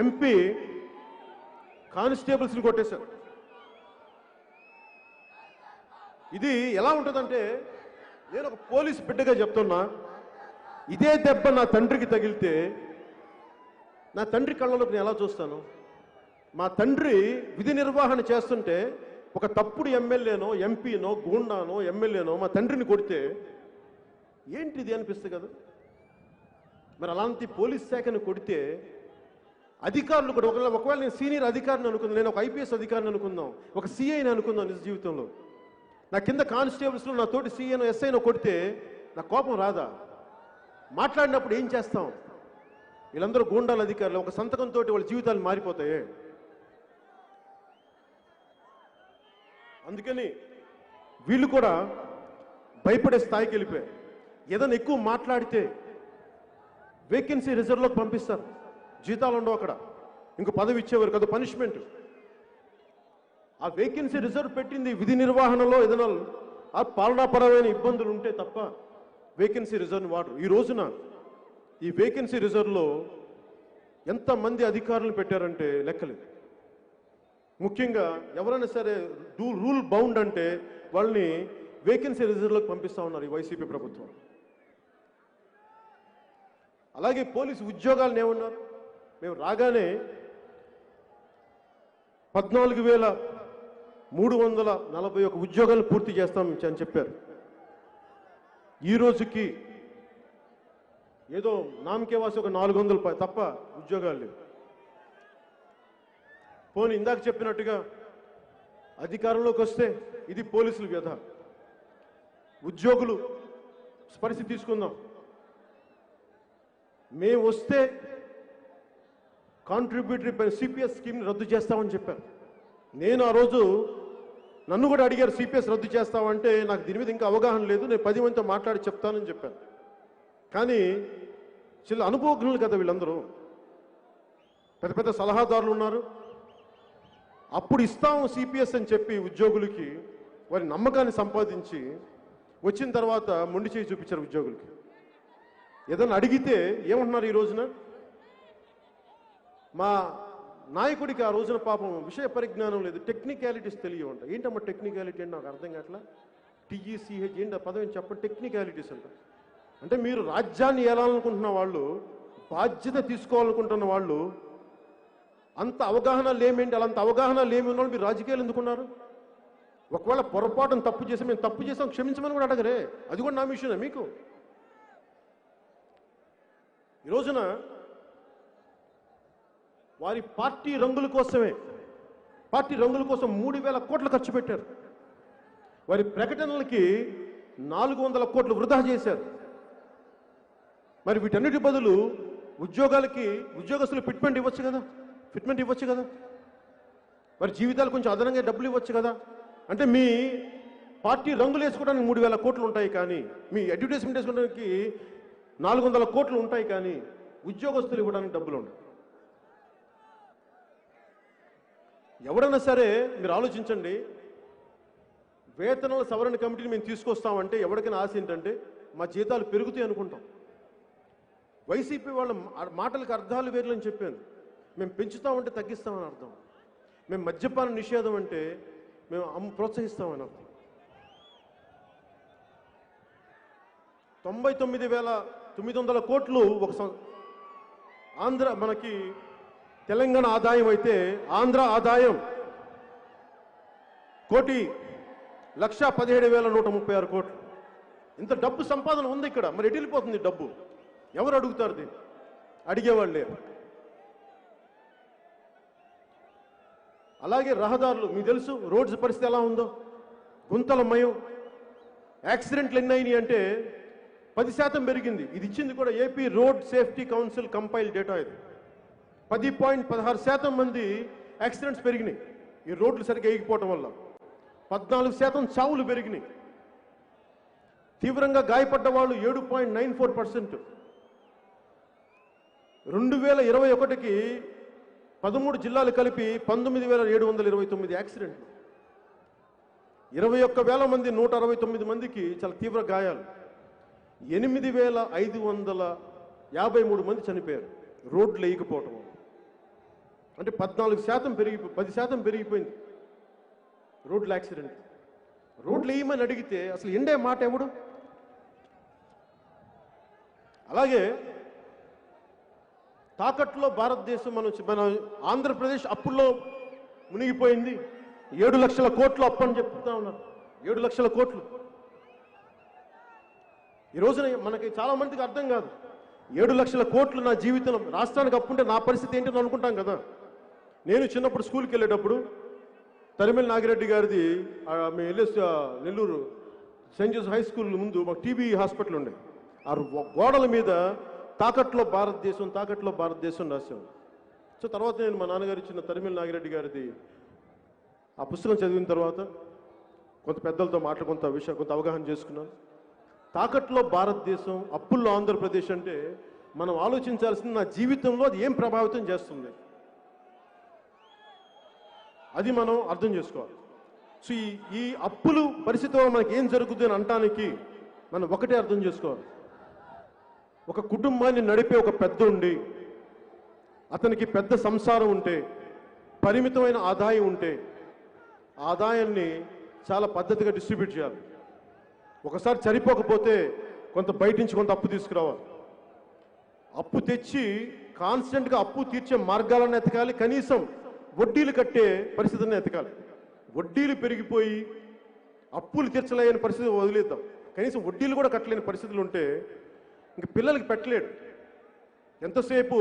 A: ఎంపీ కానిస్టేబుల్స్ని కొట్టేశారు. ఇది ఎలా ఉంటుందంటే, నేను ఒక పోలీస్ బిడ్డగా చెప్తున్నా, ఇదే దెబ్బ నా తండ్రికి తగిలితే నా తండ్రి కళ్ళలోకి నేను ఎలా చూస్తాను? మా తండ్రి విధి నిర్వహణ చేస్తుంటే ఒక తప్పుడు ఎమ్మెల్యేనో, ఎంపీనో, గూండానో, ఎమ్మెల్యేనో మా తండ్రిని కొడితే ఏంటిది అనిపిస్తుంది కదా. మరి అలాంటి పోలీస్ శాఖను కొడితే అధికారులు కూడా ఒకవేళ నేను సీనియర్ అధికారిని అనుకుందాం, నేను ఒక ఐపీఎస్ అధికారిని అనుకుందాం, ఒక సిఐని అనుకుందాం నిజ జీవితంలో, నా కింద కానిస్టేబుల్స్లో నా తోటి సిఐనో ఎస్ఐనో కొడితే నా కోపం రాదా? మాట్లాడినప్పుడు ఏం చేస్తాం? వీళ్ళందరూ గూండాల అధికారులు, ఒక సంతకంతో వాళ్ళ జీవితాలు మారిపోతాయి. అందుకని వీళ్ళు కూడా భయపడే స్థాయికి వెళ్ళిపోయారు. ఏదైనా ఎక్కువ మాట్లాడితే వేకెన్సీ రిజర్వ్లోకి పంపిస్తారు, జీతాలు ఉండవు అక్కడ, ఇంకో పదవి ఇచ్చేవారు కదా, పనిష్మెంట్. ఆ వేకెన్సీ రిజర్వ్ పెట్టింది విధి నిర్వహణలో ఏదైనా ఆ పాలనాపరమైన ఇబ్బందులు ఉంటే తప్ప వేకెన్సీ రిజర్వ్ని వాడరు. ఈ రోజున ఈ వేకెన్సీ రిజర్వ్లో ఎంతమంది అధికారులు పెట్టారంటే లెక్కలేదు. ముఖ్యంగా ఎవరైనా సరే రూల్ బౌండ్ అంటే వాళ్ళని వేకెన్సీ రిజర్వ్లోకి పంపిస్తా ఉన్నారు ఈ వైసీపీ ప్రభుత్వం. అలాగే పోలీసు ఉద్యోగాలను ఏమన్నారు, మేము రాగానే 14,341 ఉద్యోగాలు పూర్తి చేస్తాం అని చెప్పారు. ఈ రోజుకి ఏదో నామకేవాసి ఒక 400 తప్ప ఉద్యోగాలు లేవు. పోనీ ఇందాక చెప్పినట్టుగా అధికారంలోకి వస్తే ఇది పోలీసుల వ్యధ. ఉద్యోగులు పరిస్థితి తీసుకుందాం. మేము వస్తే కాంట్రిబ్యూటరీ సిపిఎస్ స్కీమ్ని రద్దు చేస్తామని చెప్పారు. నేను ఆ రోజు నన్ను కూడా అడిగారు సిపిఎస్ రద్దు చేస్తామంటే నాకు దీని మీద ఇంకా అవగాహన లేదు, నేను 10 మందితో మాట్లాడి చెప్తానని చెప్పాను. కానీ చిన్న అనుభవజ్ఞులు కదా వీళ్ళందరూ, పెద్ద పెద్ద సలహాదారులు ఉన్నారు. అప్పుడు ఇస్తాము సిపిఎస్ అని చెప్పి ఉద్యోగులకి వారి నమ్మకాన్ని సంపాదించి వచ్చిన తర్వాత మొండి చేయి చూపించారు ఉద్యోగులకి. ఏదన్నా అడిగితే ఏమంటున్నారు ఈ రోజున? మా నాయకుడికి ఆ రోజున పాపం విషయ పరిజ్ఞానం లేదు, టెక్నికాలిటీస్ తెలియవంట. ఏంటమ్మా టెక్నికాలిటీ అంటే నాకు అర్థం కావట్లా. టీఈసీహెచ్ ఏంటి ఆ పదవి చెప్పండి, టెక్నికాలిటీస్ అంట. అంటే మీరు రాజ్యాన్ని ఏలాలనుకుంటున్న వాళ్ళు, బాధ్యత తీసుకోవాలనుకుంటున్న వాళ్ళు, అంత అవగాహన లేమేంటి? అలాంటి అవగాహన లేమి ఉన్న వాళ్ళు మీరు రాజకీయాలు ఎందుకున్నారు? ఒకవేళ పొరపాటును తప్పు చేసి మేము తప్పు చేసాం క్షమించమని కూడా అడగరే, అది కూడా నా విషయమే. మీకు ఈ రోజున వారి పార్టీ రంగుల కోసమే, పార్టీ రంగుల కోసం 3,000 కోట్లు ఖర్చు పెట్టారు. వారి ప్రకటనలకి 400 కోట్లు వృధా చేశారు. మరి వీటన్నిటి బదులు ఉద్యోగస్తులు ఫిట్మెంట్ ఇవ్వచ్చు కదా, మరి జీవితాలు కొంచెం అదనంగా డబ్బులు ఇవ్వచ్చు కదా. అంటే మీ పార్టీ రంగులు వేసుకోవడానికి 3,000 కోట్లు ఉంటాయి, కానీ మీ అడ్వర్టైజ్మెంట్ వేసుకోవడానికి 400 కోట్లు ఉంటాయి, కానీ ఉద్యోగస్తులు ఇవ్వడానికి డబ్బులు ఉండవు. ఎవరైనా సరే మీరు ఆలోచించండి, వేతనాల సవరణ కమిటీని మేము తీసుకొస్తామంటే ఎవరికైనా ఆశ ఏంటంటే మా జీతాలు పెరుగుతాయి అనుకుంటాం. వైసీపీ వాళ్ళ మాటలకు అర్థాలు వేర్లని చెప్పాను. మేము పెంచుతామంటే తగ్గిస్తామని అర్థం. మేము మద్యపాన నిషేధం అంటే మేము ప్రోత్సహిస్తామని అర్థం. 99,900 కోట్లు ఆంధ్ర మనకి తెలంగాణ ఆదాయం అయితే ఆంధ్ర ఆదాయం 1,17,136 కోట్లు. ఇంత డబ్బు సంపాదన ఉంది ఇక్కడ, మరి ఎటు వెళ్ళిపోతుంది డబ్బు? ఎవరు అడుగుతారు దీన్ని? అడిగేవాళ్ళు లేరు. అలాగే రహదారులు, మీకు తెలుసు రోడ్స్ పరిస్థితి ఎలా ఉందో, గుంతలమయం. యాక్సిడెంట్లు ఎన్ని అయినాయి అంటే 10% పెరిగింది. ఇది ఇచ్చింది కూడా AP road safety council compile data. ఇది 10.16% మంది యాక్సిడెంట్స్ పెరిగినాయి ఈ రోడ్లు సరిగ్గా వేయకపోవటం వల్ల. 14% చావులు పెరిగినాయి. తీవ్రంగా గాయపడ్డ వాళ్ళు 7.94%. 2021కి 13 జిల్లాలు కలిపి 19,729 యాక్సిడెంట్లు. 21,000 మంది 169 మందికి చాలా తీవ్ర గాయాలు. 8,553 మంది చనిపోయారు రోడ్లు వేయకపోవటం. అంటే 10% పెరిగిపోయింది రోడ్ల యాక్సిడెంట్. రోడ్లు వేయమని అడిగితే అసలు ఎండే మాట ఎవడు? అలాగే తాకట్టులో భారతదేశం మన ఆంధ్రప్రదేశ్ అప్పుల్లో మునిగిపోయింది. 7 లక్షల కోట్లు అప్పు అని చెప్తా ఉన్నారు. 7 లక్షల కోట్లు. ఈ రోజున మనకి చాలా మందికి అర్థం కాదు. 7 లక్షల కోట్లు నా జీవితంలో, రాష్ట్రానికి అప్పుంటే నా పరిస్థితి ఏంటని అనుకుంటాం కదా. నేను చిన్నప్పుడు స్కూల్కి వెళ్ళేటప్పుడు తరిమెల నాగిరెడ్డి గారిది మేము వెళ్ళే Nellore Saint Joseph high school ముందు మాకు టీబీ హాస్పిటల్ ఉండే. ఆ గోడల మీద తాకట్లో భారతదేశం రాశాను. సో తర్వాత నేను మా నాన్నగారు ఇచ్చిన తరిమెల నాగిరెడ్డి గారిది ఆ పుస్తకం చదివిన తర్వాత కొంత పెద్దలతో కొంత విషయం కొంత అవగాహన చేసుకున్నాను. తాకట్లో భారతదేశం, అప్పుల్లో ఆంధ్రప్రదేశ్ అంటే మనం ఆలోచించాల్సింది నా జీవితంలో అది ఏం ప్రభావితం చేస్తుంది, అది మనం అర్థం చేసుకోవాలి. సో ఈ అప్పులు పరిస్థితిలో మనకి ఏం జరుగుతుంది అని అనటానికి మనం ఒకటే అర్థం చేసుకోవాలి. ఒక కుటుంబాన్ని నడిపే ఒక పెద్ద ఉండి, అతనికి పెద్ద సంసారం ఉంటే, పరిమితమైన ఆదాయం ఉంటే, ఆదాయాన్ని చాలా పద్ధతిగా డిస్ట్రిబ్యూట్ చేయాలి. ఒకసారి సరిపోకపోతే కొంత బయట నుంచి కొంత అప్పు తీసుకురావాలి. అప్పు తెచ్చి కాన్స్టెంట్గా అప్పు తీర్చే మార్గాలను ఎతకాలి. కనీసం వడ్డీలు కట్టే పరిస్థితిని ఎతకాలి. వడ్డీలు పెరిగిపోయి అప్పులు తీర్చలేని పరిస్థితి వదిలేద్దాం. కనీసం వడ్డీలు కూడా కట్టలేని పరిస్థితులు ఉంటే ఇంక పిల్లలకి పెట్టలేడు. ఎంతసేపు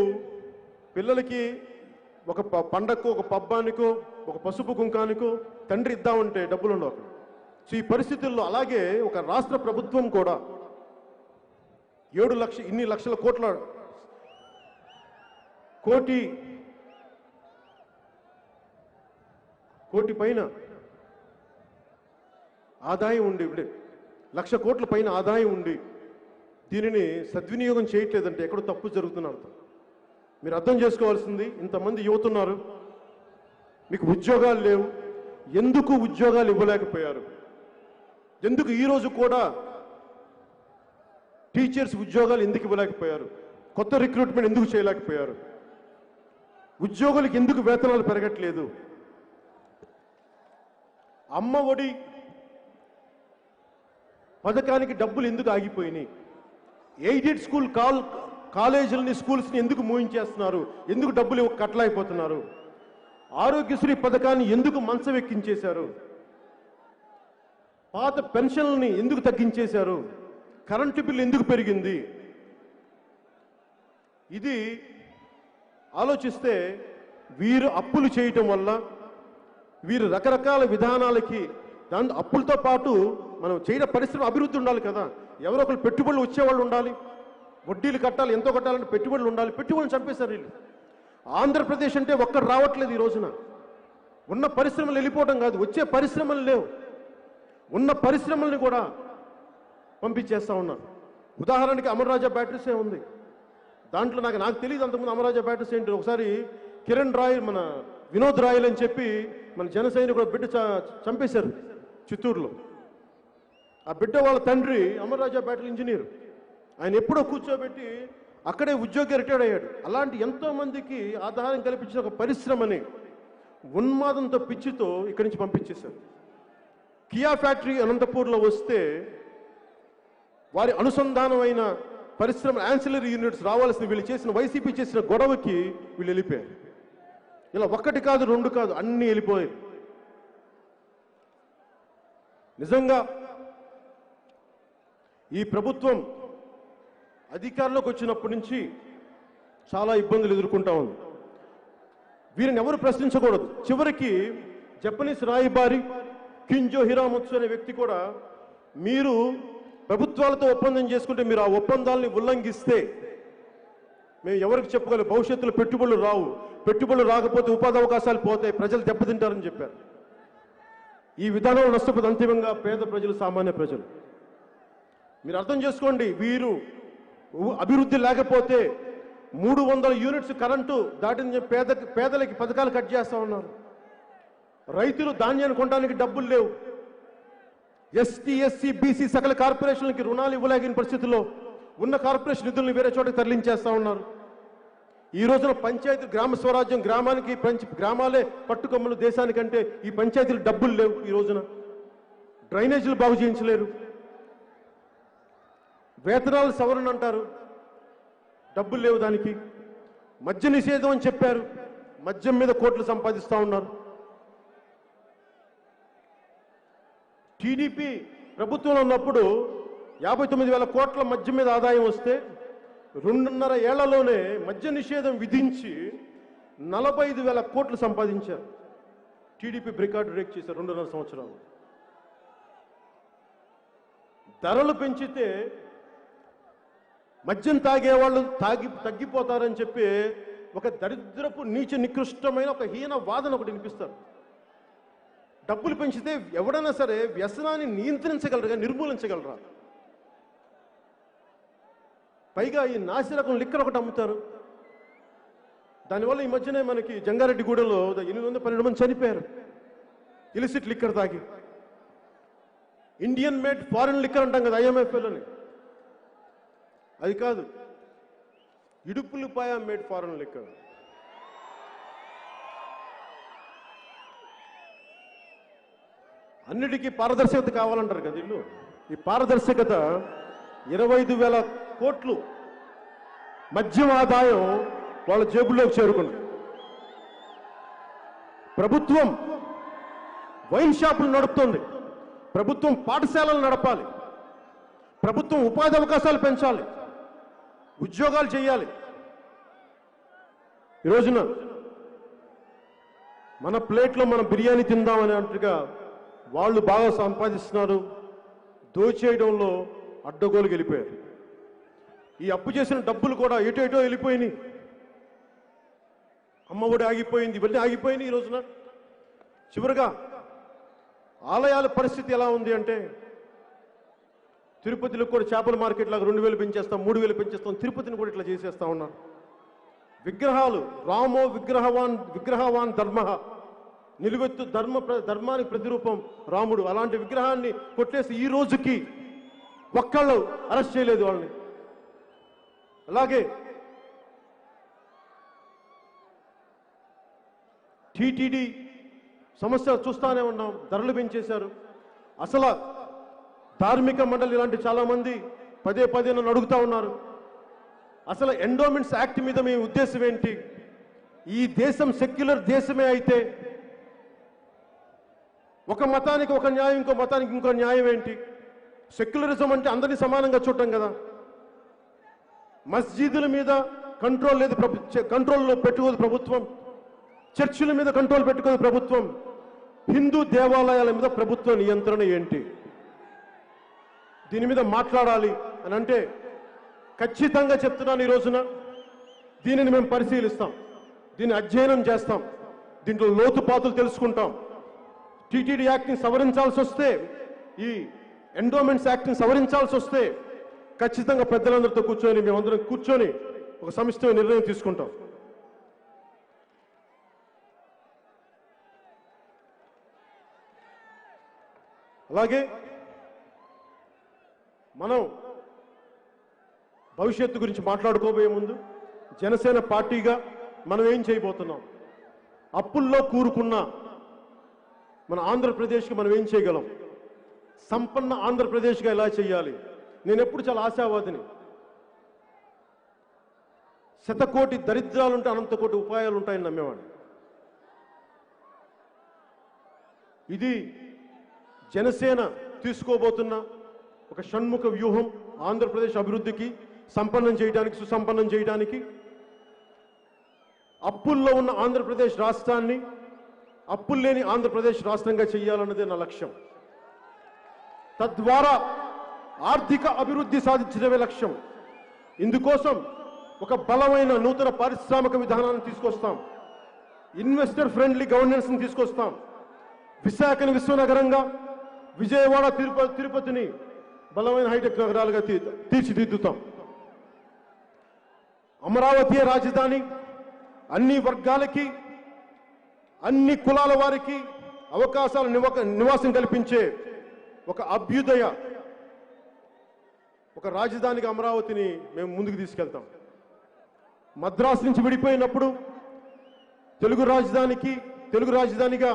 A: పిల్లలకి ఒక పండగకో, ఒక పబ్బానికో, ఒక పసుపు కుంకానికో తండ్రి ఇద్దామంటే డబ్బులు ఉండవు అక్కడ. సో ఈ పరిస్థితుల్లో అలాగే ఒక రాష్ట్ర ప్రభుత్వం కూడా 7 లక్షల ఇన్ని లక్షల కోటి పైన ఆదాయం ఉండి, 1,00,000 కోట్ల పైన ఆదాయం ఉండి దీనిని సద్వినియోగం చేయట్లేదంటే ఎక్కడో తప్పు జరుగుతున్న అర్థం. మీరు అర్థం చేసుకోవాల్సింది, ఇంతమంది యువతున్నారు, మీకు ఉద్యోగాలు లేవు. ఎందుకు ఉద్యోగాలు ఇవ్వలేకపోయారు? ఎందుకు ఈరోజు కూడా టీచర్స్ ఉద్యోగాలు ఎందుకు ఇవ్వలేకపోయారు? కొత్త రిక్రూట్మెంట్ ఎందుకు చేయలేకపోయారు? ఉద్యోగులకు ఎందుకు వేతనాలు పెరగట్లేదు? అమ్మ ఒడి పథకానికి డబ్బులు ఎందుకు ఆగిపోయినాయి? ఎయిడెడ్ స్కూల్ కాలేజీలని, స్కూల్స్ని ఎందుకు మూయించేస్తున్నారు? ఎందుకు డబ్బులు కట్టలేకపోతున్నారు? ఆరోగ్యశ్రీ పథకాన్ని ఎందుకు మంచం ఎక్కించేశారు? పాత పెన్షన్లని ఎందుకు తగ్గించేశారు? కరెంటు బిల్లు ఎందుకు పెరిగింది? ఇది ఆలోచిస్తే వీరు అప్పులు చేయటం వల్ల, వీరు రకరకాల విధానాలకి దాని అప్పులతో పాటు మనం చేయడం పరిశ్రమ అభివృద్ధి ఉండాలి కదా. ఎవరో ఒకరు పెట్టుబడులు వచ్చేవాళ్ళు ఉండాలి, వడ్డీలు కట్టాలి, ఎంతో కట్టాలంటే పెట్టుబడులు ఉండాలి. పెట్టుబడులు చంపేశారు వీళ్ళు. ఆంధ్రప్రదేశ్ అంటే ఒక్కరు రావట్లేదు ఈ రోజున. ఉన్న పరిశ్రమలు వెళ్ళిపోవడం కాదు, వచ్చే పరిశ్రమలు లేవు. ఉన్న పరిశ్రమల్ని కూడా పంపించేస్తూ ఉన్నారు. ఉదాహరణకి అమర్రాజా బ్యాటరీసే ఉంది. దాంట్లో నాకు తెలియదు అంతకుముందు అమర్రాజా బ్యాటరీస్ ఏంటి. ఒకసారి కిరణ్ రాయ్, మన వినోద్ రాయల్ అని చెప్పి మన జన సైనికుడు బిడ్డ చంపేశారు చిత్తూరులో. ఆ బిడ్డ వాళ్ళ తండ్రి అమర్రాజా బ్యాటరీ ఇంజనీర్. ఆయన ఎప్పుడో కూర్చోబెట్టి అక్కడే ఉద్యోగి రిటైర్డ్ అయ్యాడు. అలాంటి ఎంతో మందికి ఆధారం కల్పించిన ఒక పరిశ్రమని ఉన్మాదంతో, పిచ్చితో ఇక్కడి నుంచి పంపించేశారు. కియా ఫ్యాక్టరీ అనంతపూర్లో వస్తే వారి అనుసంధానమైన పరిశ్రమ యాన్సిలరీ యూనిట్స్ రావాల్సిన వీళ్ళు చేసిన, వైసీపీ చేసిన గొడవకి వీళ్ళు వెళ్ళిపోయారు. ఇలా ఒక్కటి కాదు, 2 కాదు, అన్నీ వెళ్ళిపోయారు. నిజంగా ఈ ప్రభుత్వం అధికారంలోకి వచ్చినప్పటి నుంచి చాలా ఇబ్బందులు ఎదుర్కొంటా ఉంది. వీరిని ఎవరు ప్రశ్నించకూడదు. చివరికి జపనీస్ రాయబారి కింజో హిరామత్సు అనే వ్యక్తి కూడా, మీరు ప్రభుత్వాలతో ఒప్పందం చేసుకుంటే మీరు ఆ ఒప్పందాలని ఉల్లంఘిస్తే మేము ఎవరికి చెప్పుకోవాలి, భవిష్యత్తులో పెట్టుబడులు రావు, పెట్టుబడులు రాకపోతే ఉపాధి అవకాశాలు పోతాయి, ప్రజలు దెబ్బతింటారని చెప్పారు. ఈ విధానంలో నష్టపోతే అంతిమంగా పేద ప్రజలు, సామాన్య ప్రజలు. మీరు అర్థం చేసుకోండి, వీరు అభివృద్ధి లేకపోతే 300 యూనిట్స్ కరెంటు దాటిన పేదలకి పథకాలు కట్ చేస్తూ ఉన్నారు. రైతులు ధాన్యాన్ని కొనడానికి డబ్బులు లేవు. ఎస్టీ, ఎస్సీ, బీసీ సకల కార్పొరేషన్లకి రుణాలు ఇవ్వలేని పరిస్థితుల్లో ఉన్న కార్పొరేషన్ నిధులను వేరే చోటకి తరలించేస్తూ ఉన్నారు. ఈ రోజున పంచాయతీ, గ్రామ స్వరాజ్యం, గ్రామానికి గ్రామాలే పట్టుకొమ్మలు దేశానికంటే ఈ పంచాయతీలు డబ్బులు లేవు. ఈ రోజున డ్రైనేజీలు బాగు చేయించలేరు. వేతనాలు సవరణ అంటారు, డబ్బులు లేవు దానికి. మద్య నిషేధం అని చెప్పారు, మద్యం మీద కోట్లు సంపాదిస్తూ ఉన్నారు. టీడీపీ ప్రభుత్వంలో ఉన్నప్పుడు 59,000 కోట్ల మద్యం మీద ఆదాయం వస్తే 2.5 ఏళ్లలోనే మద్య నిషేధం విధించి 45,000 కోట్లు సంపాదించారు. టీడీపీ రికార్డు బ్రేక్ చేశారు 2.5 సంవత్సరాలు. ధరలు పెంచితే మద్యం తాగేవాళ్ళు తగ్గిపోతారని చెప్పి ఒక దరిద్రపు, నీచ, నికృష్టమైన ఒక హీన వాదన ఒకటి వినిపిస్తారు. డబ్బులు పెంచితే ఎవడైనా సరే వ్యసనాన్ని నియంత్రించగలరుగా, నిర్మూలించగలరా? పైగా ఈ నాసిరకం లిక్కర్ ఒకటి అమ్ముతారు. దానివల్ల ఈ మధ్యనే మనకి జంగారెడ్డిగూడెంలో 812 మంది చనిపోయారు ఇలిసిట్ లిక్కర్ తాగి. ఇండియన్ మేడ్ ఫారిన్ లిక్కర్ అంటాం కదా, IMFL అని. అది కాదు, ఇడుపులపాయ మేడ్ ఫారిన్ లిక్కర్. అన్నిటికీ పారదర్శకత కావాలంటారు కదా వీళ్ళు. ఈ పారదర్శకత 25,000 కోట్లు మద్యం ఆదాయం వాళ్ళ జేబుల్లోకి చేరుకుంది. ప్రభుత్వం వైన్ షాపులు నడుపుతోంది, ప్రభుత్వం పాఠశాలలు నడపాలి, ప్రభుత్వం ఉపాధి అవకాశాలు పెంచాలి, ఉద్యోగాలు చేయాలి. ఈ రోజున మన ప్లేట్లో మనం బిర్యానీ తిందామని అంటగా వాళ్ళు బాగా సంపాదిస్తున్నారు, దోచేయడంలో అడ్డగోలుకి వెళ్ళిపోయారు. ఈ అప్పు చేసిన డబ్బులు కూడా ఎటో వెళ్ళిపోయినాయి. అమ్మఒడి ఆగిపోయింది, ఇవన్నీ ఆగిపోయినాయి. ఈ రోజున చివరిగా ఆలయాల పరిస్థితి ఎలా ఉంది అంటే, తిరుపతిలో కూడా చేపల మార్కెట్ లాగా 2,000 పెంచేస్తాం, 3,000 పెంచేస్తాం, తిరుపతిని కూడా ఇట్లా చేసేస్తా ఉన్నారు. విగ్రహాలు, రామో విగ్రహవాన్ ధర్మ, నిలువెత్తు ధర్మానికి ప్రతిరూపం రాముడు, అలాంటి విగ్రహాన్ని కొట్టేసి ఈ రోజుకి ఒక్కళ్ళు అరెస్ట్ చేయలేదు వాళ్ళని. అలాగే టీటీడీ సమస్య చూస్తానే ఉన్నాం, ధరలు పెంచేశారు. అసలు ధార్మిక మండలి ఇలాంటి చాలా మంది పదే నన్ను అడుగుతా ఉన్నారు, అసలు ఎండోమెంట్స్ యాక్ట్ మీద మీ ఉద్దేశం ఏంటి? ఈ దేశం సెక్యులర్ దేశమే అయితే ఒక మతానికి ఒక న్యాయం, ఇంకో మతానికి ఇంకో న్యాయం ఏంటి? సెక్యులరిజం అంటే అందరినీ సమానంగా చూడటం కదా. మస్జిదుల మీద కంట్రోల్ లేదు, కంట్రోల్లో పెట్టుకోదు ప్రభుత్వం. చర్చిల మీద కంట్రోల్ పెట్టుకోదు ప్రభుత్వం. హిందూ దేవాలయాల మీద ప్రభుత్వ నియంత్రణ ఏంటి? దీని మీద మాట్లాడాలి అని అంటే ఖచ్చితంగా చెప్తున్నాను, ఈ రోజున దీనిని మేము పరిశీలిస్తాం, దీన్ని అధ్యయనం చేస్తాం, దీంట్లో లోతుపాతులు తెలుసుకుంటాం. టీటీడీ యాక్ట్ని సవరించాల్సి వస్తే, ఈ ఎండోమెంట్స్ యాక్ట్ని సవరించాల్సి వస్తే ఖచ్చితంగా పెద్దలందరితో కూర్చొని మేమందరం కూర్చొని ఒక సమిష్టి నిర్ణయం తీసుకుంటాం. అలాగే మనం భవిష్యత్తు గురించి మాట్లాడుకోబోయే ముందు జనసేన పార్టీగా మనం ఏం చేయబోతున్నాం, అప్పుల్లో కూరుకున్న మన ఆంధ్రప్రదేశ్కి మనం ఏం చేయగలం, సంపన్న ఆంధ్రప్రదేశ్గా ఎలా చేయాలి. నేను ఎప్పుడు చాలా ఆశావాదిని. శతకోటి దరిద్రాలుంటే అనంతకోటి ఉపాయాలు ఉంటాయని నమ్మేవాడిని. ఇది జనసేన తీసుకోబోతున్న ఒక షణ్ముఖ వ్యూహం, ఆంధ్రప్రదేశ్ అభివృద్ధికి, సంపన్నం చేయడానికి, సుసంపన్నం చేయడానికి. అప్పుల్లో ఉన్న ఆంధ్రప్రదేశ్ రాష్ట్రాన్ని అప్పులు లేని ఆంధ్రప్రదేశ్ రాష్ట్రంగా చేయాలన్నదే నా లక్ష్యం. తద్వారా ఆర్థిక అభివృద్ధి సాధించడమే లక్ష్యం. ఇందుకోసం ఒక బలమైన నూతన పారిశ్రామిక విధానాన్ని తీసుకొస్తాం, ఇన్వెస్టర్ ఫ్రెండ్లీ గవర్నెన్స్ని తీసుకొస్తాం. విశాఖని విశ్వనగరంగా, విజయవాడ తిరుపతిని బలమైన హైటెక్ నగరాలుగా తీర్చిదిద్దుతాం. అమరావతి రాజధాని అన్ని వర్గాలకి, అన్ని కులాల వారికి అవకాశాల నివాసం కల్పించే ఒక అభ్యుదయ, ఒక రాజధానిగా అమరావతిని మేము ముందుకు తీసుకెళ్తాం. మద్రాసు నుంచి విడిపోయినప్పుడు తెలుగు రాజధానిగా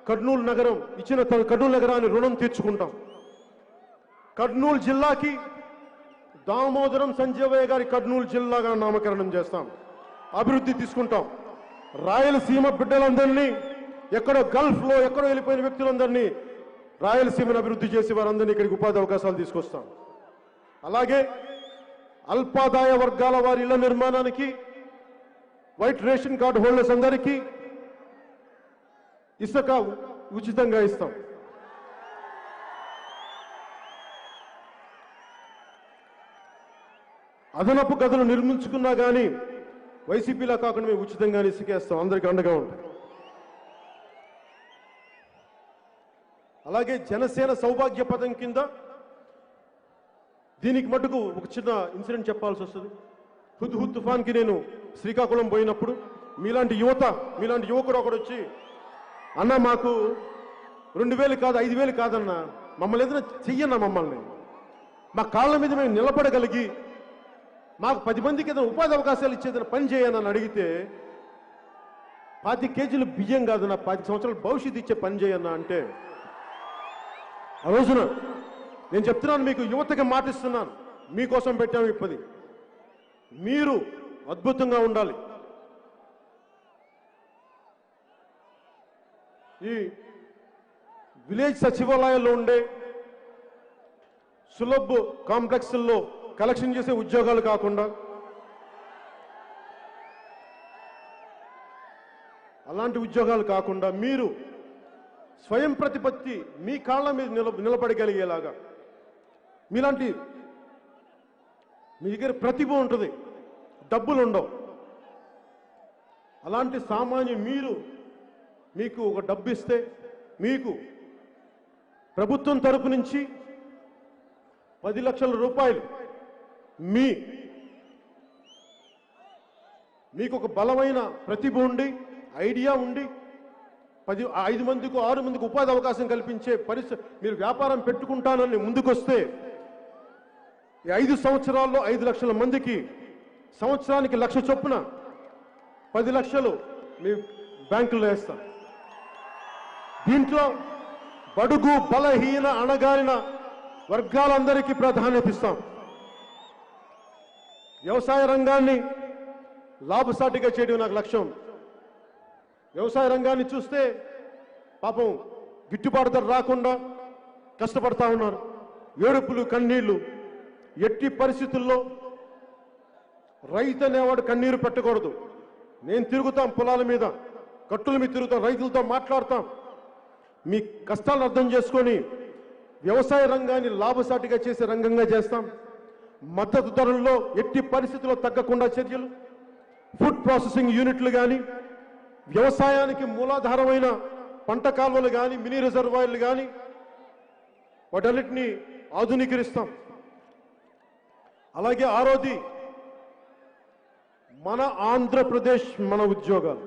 A: కర్నూలు నగరం ఇచ్చిన కర్నూలు నగరాన్ని రుణం తీర్చుకుంటాం. కర్నూలు జిల్లాకి దామోదరం సంజీవయ్య గారి కర్నూలు జిల్లాగా నామకరణం చేస్తాం, అభివృద్ధి తీసుకుంటాం. రాయలసీమ బిడ్డలందరినీ, ఎక్కడో గల్ఫ్లో ఎక్కడో వెళ్ళిపోయిన వ్యక్తులందరినీ రాయలసీమను అభివృద్ధి చేసి వారందరినీ ఇక్కడికి ఉపాధి అవకాశాలు తీసుకొస్తాం. అలాగే అల్పాదాయ వర్గాల వారి ఇళ్ల నిర్మాణానికి, వైట్ రేషన్ కార్డు హోల్డర్స్ అందరికీ ఇసుక ఉచితంగా ఇస్తాం. అదనపు గదులు నిర్మించుకున్నా కానీ వైసీపీలా కాకుండా మేము ఉచితంగానే ఇసుకేస్తాం, అందరికీ అండగా ఉంటాం. అలాగే జనసేన సౌభాగ్య పథకం కింద దీనికి మటుకు ఒక చిన్న ఇన్సిడెంట్ చెప్పాల్సి వస్తుంది. హుద్హుద్ తుఫాన్కి నేను శ్రీకాకుళం పోయినప్పుడు మీలాంటి యువకుడు ఒకడు వచ్చి, అన్న మాకు 2000 కాదు 5000 కాదన్న, మమ్మల్ని ఏదైనా చెయ్యన్నా, మమ్మల్ని మా కాళ్ళ మీద మేము నిలబడగలిగి మాకు 10 మందికి ఏదైనా ఉపాధి అవకాశాలు ఇచ్చేదైనా పని చేయనని అడిగితే, 25 కేజీలు బియ్యం కాదన్న, 10 సంవత్సరాల భవిష్యత్తు ఇచ్చే పని చేయన్నా అంటే, ఆ రోజున నేను చెప్తున్నాను, మీకు యువతకి మాటిస్తున్నాను, మీకోసం పెట్టాము ఈ పని. మీరు అద్భుతంగా ఉండాలి. ఈ విలేజ్ సచివాలయాల్లో ఉండే సులభ్ కాంప్లెక్స్ల్లో కలెక్షన్ చేసే ఉద్యోగాలు కాకుండా అలాంటి ఉద్యోగాలు కాకుండా మీరు స్వయం ప్రతిపత్తి మీ కాళ్ళ మీద నిలబడగలిగేలాగా, మీలాంటి మీ దగ్గర ప్రతిభ ఉంటుంది, డబ్బులు ఉండవు, అలాంటి సామాన్య మీకు ఒక డబ్బు ఇస్తే మీకు ప్రభుత్వం తరపు నుంచి 10 లక్షల రూపాయలు మీకు ఒక బలమైన ప్రతిభ ఉండి, ఐడియా ఉండి, 5 మందికి 6 మందికి ఉపాధి అవకాశం కల్పించే పరిస్థితి, మీరు వ్యాపారం పెట్టుకుంటానని ముందుకొస్తే ఈ 5 సంవత్సరాల్లో 5 లక్షల మందికి సంవత్సరానికి 1 లక్ష చొప్పున 10 లక్షలు మీ బ్యాంకుల్లో వేస్తాం. దీంట్లో బడుగు బలహీన అణగారిన వర్గాలందరికీ ప్రాధాన్యత ఇస్తాం. వ్యవసాయ రంగాన్ని లాభసాటిగా చేయడం నాకు లక్ష్యం. వ్యవసాయ రంగాన్ని చూస్తే పాపం గిట్టుబాటు ధర రాకుండా కష్టపడతా ఉన్నారు, ఏడుపులు కన్నీళ్లు. ఎట్టి పరిస్థితుల్లో రైతు అనేవాడు కన్నీరు పెట్టకూడదు. నేను తిరుగుతాం పొలాల మీద, కట్టుల మీద తిరుగుతాం, రైతులతో మాట్లాడతాం, మీ కష్టాలను అర్థం చేసుకొని వ్యవసాయ రంగాన్ని లాభసాటిగా చేసే రంగంగా చేస్తాం. మద్దతు ధరల్లో ఎట్టి పరిస్థితుల్లో తగ్గకుండా చర్యలు, ఫుడ్ ప్రాసెసింగ్ యూనిట్లు కానీ, వ్యవసాయానికి మూలాధారమైన పంట కాలువలు కానీ, మినీ రిజర్వాయర్లు కానీ, వాటన్నిటినీ ఆధునీకరిస్తాం. అలాగే ఆరోది మన ఆంధ్రప్రదేశ్, మన ఉద్యోగాలు,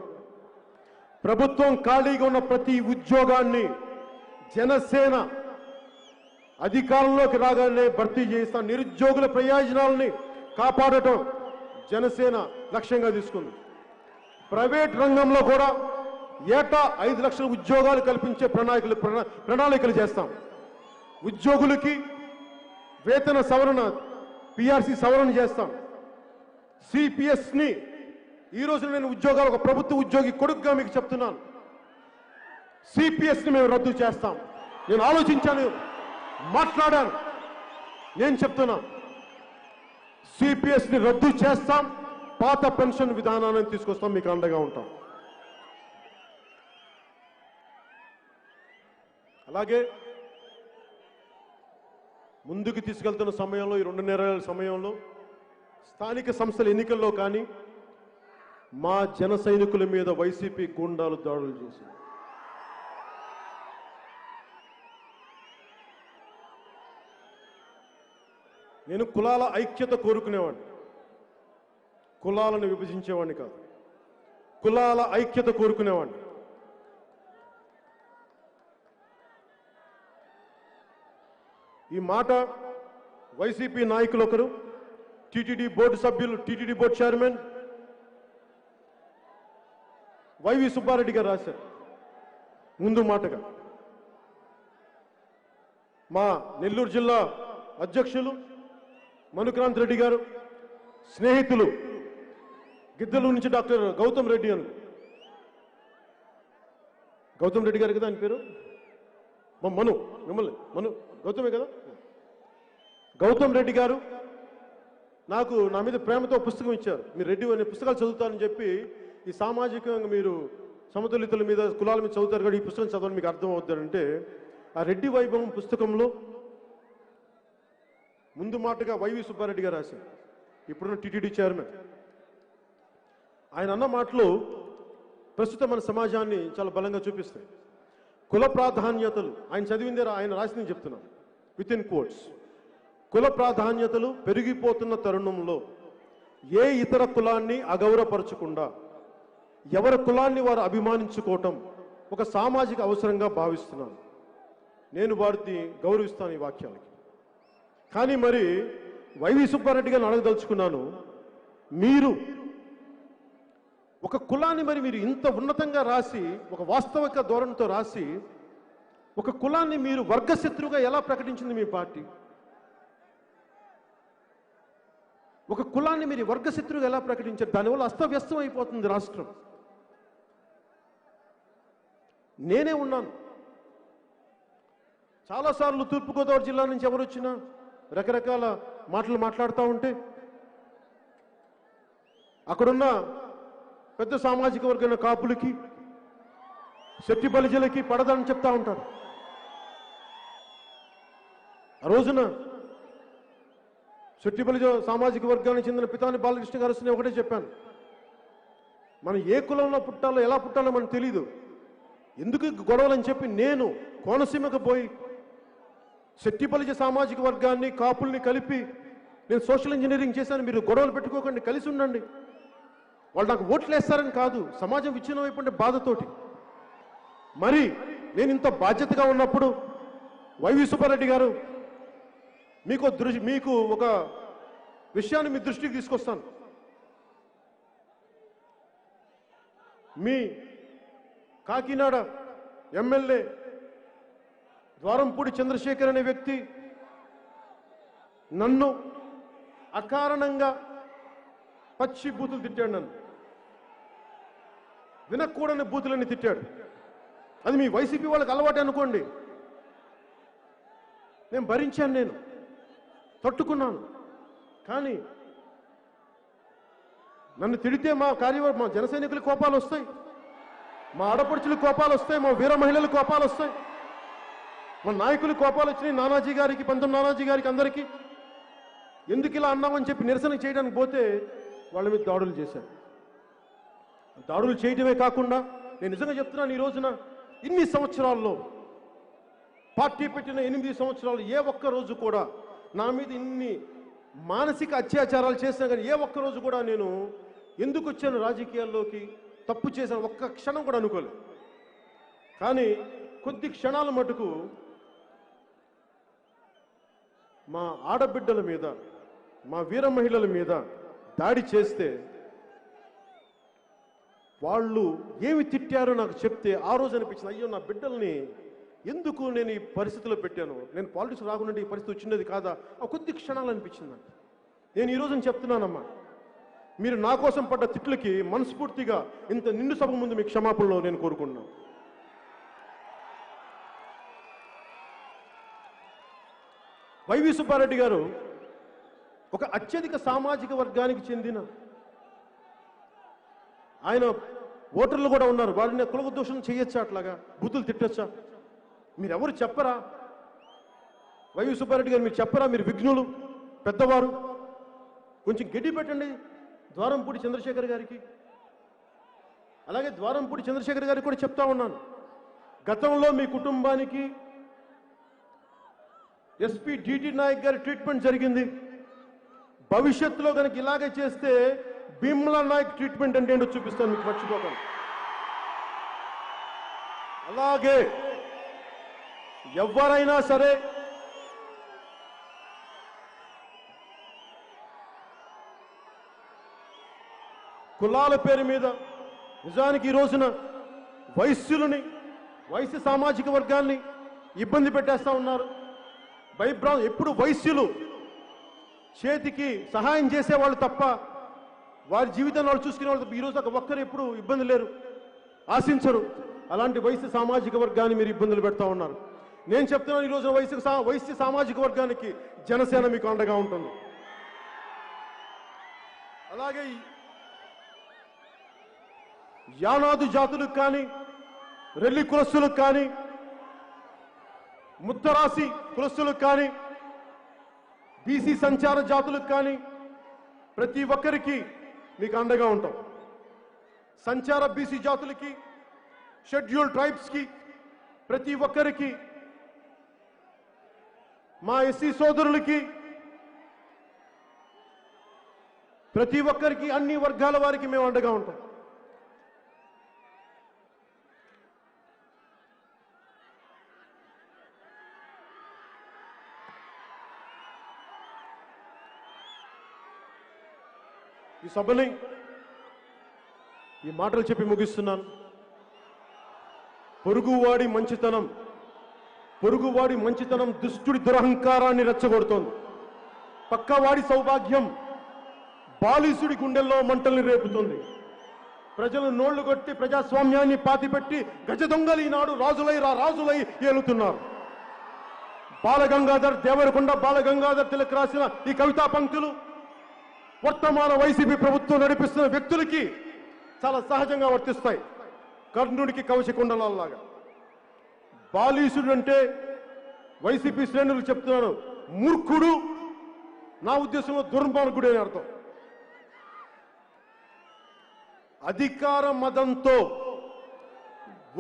A: ప్రభుత్వం ఖాళీగా ఉన్న ప్రతి ఉద్యోగాన్ని జనసేన అధికారంలోకి రాగానే భర్తీ చేస్తాం. నిరుద్యోగుల ప్రయోజనాలని కాపాడటం జనసేన లక్ష్యంగా తీసుకుంది. ప్రైవేట్ రంగంలో కూడా ఏటా 5 లక్షల ఉద్యోగాలు కల్పించే ప్రణాళికలు చేస్తాం. ఉద్యోగులకి వేతన సవరణ, పిఆర్సీ సవరణ చేస్తాం. సిపిఎస్ని ఈ రోజు నేను ఉద్యోగాలు, ఒక ప్రభుత్వ ఉద్యోగి కొడుకుగా మీకు చెప్తున్నాను, సిపిఎస్ని మేము రద్దు చేస్తాం. నేను ఆలోచించాను, మాట్లాడాను, నేను చెప్తున్నా, సిపిఎస్ని రద్దు చేస్తాం. పాత పెన్షన్ విధానాన్ని తీసుకొస్తాం, మీకు అండగా ఉంటాం. అలాగే ముందుకు తీసుకెళ్తున్న సమయంలో, ఈ 2 నెలల సమయంలో స్థానిక సంస్థల ఎన్నికల్లో కానీ మా జన సైనికుల మీద వైసీపీ గూండాలు దాడులు చేశారు. నేను కులాల ఐక్యత కోరుకునేవాడిని, కులాలను విభజించేవాడిని కాదు, కులాల ఐక్యత కోరుకునేవాడిని. ఈ మాట వైసీపీ నాయకులు ఒకరు, టీటీడీ బోర్డు సభ్యులు, TTD board chairman YV Subba Reddy గారు రాశారు. ముందు మాటగా మా నెల్లూరు జిల్లా అధ్యక్షులు మనుక్రాంత్ రెడ్డి గారు, స్నేహితులు గిద్దలూరు నుంచి డాక్టర్ గౌతమ్ రెడ్డి అని, గౌతమ్ రెడ్డి గారు కదా ఆయన పేరు, మిమ్మల్ని గౌతమే కదా, గౌతమ్ రెడ్డి గారు నా మీద ప్రేమతో పుస్తకం ఇచ్చారు. మీరు రెడ్డి అనే పుస్తకాలు చదువుతారని చెప్పి, ఈ సామాజికంగా మీరు సమతుల్యతల మీద, కులాల మీద చదువుతారు కదా, ఈ పుస్తకం చదవని మీకు అర్థం అవుతారంటే, ఆ రెడ్డి వైభవం పుస్తకంలో ముందు మాటగా వైవి సుబ్బారెడ్డి గారు రాశారు, ఇప్పుడున్న టీటీడీ చైర్మన్. ఆయన అన్న మాటలు ప్రస్తుతం మన సమాజాన్ని చాలా బలంగా చూపిస్తాయి. కుల ప్రాధాన్యతలు ఆయన చదివిందే ఆయన రాసింది చెప్తున్నాను విత్ ఇన్ కోట్స్. కుల ప్రాధాన్యతలు పెరిగిపోతున్న తరుణంలో ఏ ఇతర కులాన్ని అగౌరవపరచకుండా ఎవరి కులాన్ని వారు అభిమానించుకోవటం ఒక సామాజిక అవసరంగా భావిస్తున్నాను. నేను వారిని గౌరవిస్తాను ఈ వాక్యాలకి. కానీ మరి వైవి సుబ్బారెడ్డి గారిని అడగదలుచుకున్నాను, మీరు ఒక కులాన్ని మరి మీరు ఇంత ఉన్నతంగా రాసి ఒక వాస్తవిక ధోరణితో రాసి ఒక కులాన్ని మీరు వర్గశత్రువుగా ఎలా ప్రకటించింది మీ పార్టీ? ఒక కులాన్ని మీరు వర్గశత్రువుగా ఎలా ప్రకటించారు? దానివల్ల అస్తవ్యస్తం అయిపోతుంది రాష్ట్రం. నేనే ఉన్నాను చాలాసార్లు తూర్పుగోదావరి జిల్లా నుంచి ఎవరు వచ్చినా రకరకాల మాటలు మాట్లాడుతూ ఉంటే అక్కడున్న పెద్ద సామాజిక వర్గమైన కాపులకి శెట్టి బలిజలకి పడదని చెప్తా ఉంటారు. ఆ రోజున శెట్టి బలిజ సామాజిక వర్గానికి చెందిన పితాని బాలకృష్ణ గారు వస్తే ఒకటే చెప్పాను, మనం ఏ కులంలో పుట్టాలో ఎలా పుట్టాలో మనకు తెలీదు, ఎందుకు గొడవలని చెప్పి నేను కోనసీమకు పోయి శెట్టి బలిజ సామాజిక వర్గాన్ని కాపుల్ని కలిపి నేను సోషల్ ఇంజనీరింగ్ చేశాను, మీరు గొడవలు పెట్టుకోకండి, కలిసి ఉండండి, వాళ్ళు నాకు ఓట్లు వేస్తారని కాదు, సమాజం విచ్ఛిన్నం అయిపోయింటే బాధతోటి. మరి నేను ఇంత బాధ్యతగా ఉన్నప్పుడు వైవి సుబ్బారెడ్డి గారు మీకు ఒక విషయాన్ని మీ దృష్టికి తీసుకొస్తాను. మీ కాకినాడ ఎమ్మెల్యే ద్వారంపూడి చంద్రశేఖర్ అనే వ్యక్తి నన్ను అకారణంగా పచ్చి బూతులు తిట్టాడు, నన్ను వినకూడని బూతులని తిట్టాడు. అది మీ వైసీపీ వాళ్ళకి అలవాటు అనుకోండి, నేను భరించాను, నేను తట్టుకున్నాను. కానీ నన్ను తిడితే మా మా జన సైనికుల కోపాలు వస్తాయి, మా ఆడపడుచుల కోపాలు వస్తాయి, మా వీర మహిళల కోపాలు వస్తాయి, మా నాయకుల కోపాలు వచ్చినాయి. నానాజీ గారికి, పంతం నానాజీ గారికి, అందరికీ ఎందుకు ఇలా అన్నామని చెప్పి నిరసన చేయడానికి పోతే వాళ్ళ మీద దాడులు చేశారు. దాడులు చేయడమే కాకుండా నేను నిజంగా చెప్తున్నాను, ఈ రోజున ఇన్ని సంవత్సరాల్లో పార్టీ పెట్టిన 8 సంవత్సరాలు ఏ ఒక్క రోజు కూడా నా మీద ఇన్ని మానసిక అత్యాచారాలు చేసినా కానీ ఏ ఒక్క రోజు కూడా నేను ఎందుకు వచ్చాను రాజకీయాల్లోకి, తప్పు చేశాను ఒక్క క్షణం కూడా అనుకోలేదు. కానీ కొద్ది క్షణాల మటుకు మా ఆడబిడ్డల మీద, మా వీర మహిళల మీద దాడి చేస్తే వాళ్ళు ఏమి తిట్టారో నాకు చెప్తే ఆ రోజు అనిపించింది, అయ్యో నా బిడ్డల్ని ఎందుకు నేను ఈ పరిస్థితిలో పెట్టాను, నేను పాలిటిక్స్ రాకుండా ఈ పరిస్థితి వచ్చినది కాదా, ఆ కొద్ది క్షణాలు అనిపించింది నాకు. నేను ఈ రోజున చెప్తున్నానమ్మా, మీరు నా కోసం పడ్డ తిట్లకి మనస్ఫూర్తిగా ఇంత నిండు సభ ముందు మీ క్షమాపణలో నేను కోరుకుంటున్నాను. వైవి సుబ్బారెడ్డి గారు ఒక అత్యధిక సామాజిక వర్గానికి చెందిన ఆయన ఓటర్లు కూడా ఉన్నారు, వారిని కులదోషం చేయొచ్చా, అట్లాగా బూతులు తిట్టొచ్చా? మీరెవరు చెప్పరా? వైవి సుబ్బారెడ్డి గారు మీరు చెప్పరా? మీరు విఘ్నులు, పెద్దవారు, కొంచెం గడ్డి పెట్టండి ద్వారంపూడి చంద్రశేఖర్ గారికి. అలాగే ద్వారంపూడి చంద్రశేఖర్ గారికి కూడా చెప్తా ఉన్నాను, గతంలో మీ కుటుంబానికి ఎస్పీ డిటి నాయక్ గారి ట్రీట్మెంట్ జరిగింది, భవిష్యత్తులో కనుక ఇలాగే చేస్తే భీమ్లా నాయక్ ట్రీట్మెంట్ అంటే ఏంటో చూపిస్తాను మీకు, మర్చిపోకండి. అలాగే ఎవరైనా సరే కులాల పేరు మీద నిజానికి ఈ రోజున వైశ్య సామాజిక వర్గాన్ని ఇబ్బంది పెట్టేస్తా ఉన్నారు. ఎప్పుడు వైశ్యులు చేతికి సహాయం చేసేవాళ్ళు తప్ప వారి జీవితాన్ని వాళ్ళు చూసుకునే వాళ్ళు తప్ప ఈరోజు ఒక్కరు ఎప్పుడు ఇబ్బంది లేరు, ఆశించరు. అలాంటి వైశ్య సామాజిక వర్గాన్ని మీరు ఇబ్బందులు పెడతా ఉన్నారు. నేను చెప్తున్నాను, ఈ రోజున వైశ్య సామాజిక వర్గానికి జనసేన మీకు అండగా ఉంటుంది. అలాగే యానాదు జాతులకు కానీ, రెల్లి కులస్తులకు కానీ, ముత్తరాసి కులస్తులకు కానీ, బీసీ సంచార జాతులకు కానీ ప్రతి ఒక్కరికి మీకు అండగా ఉంటాం. సంచార బీసీ జాతులకి, షెడ్యూల్డ్ ట్రైబ్స్కి ప్రతి ఒక్కరికి, మా ఎస్సీ సోదరులకి, ప్రతి ఒక్కరికి, అన్ని వర్గాల వారికి మేము అండగా ఉంటాం. ఈ సభని ఈ మాటలు చెప్పి ముగిస్తున్నాను. పొరుగువాడి మంచితనం దుష్టుడి దురహంకారాన్ని రెచ్చగొడుతోంది. పక్కవాడి సౌభాగ్యం బాలిసుడి గుండెల్లో మంటల్ని రేపుతుంది. ప్రజలు నోళ్లు కొట్టి ప్రజాస్వామ్యాన్ని పాతిపెట్టి గజ దొంగలు ఈనాడు రాజులై ఏలుతున్నారు. బాలగంగాధర్ దేవరకొండ బాలగంగాధర్ తిలక్ రాసిన ఈ కవితా పంక్తులు వర్తమాన వైసీపీ ప్రభుత్వం నడిపిస్తున్న వ్యక్తులకి చాలా సహజంగా వర్తిస్తాయి. కర్ణుడికి కవచకుండలాగా. బాలీసుడు అంటే వైసీపీ శ్రేణులు చెప్తున్నాను, మూర్ఖుడు, నా ఉద్దేశంలో దుర్మార్గుడు అని అర్థం. అధికార మదంతో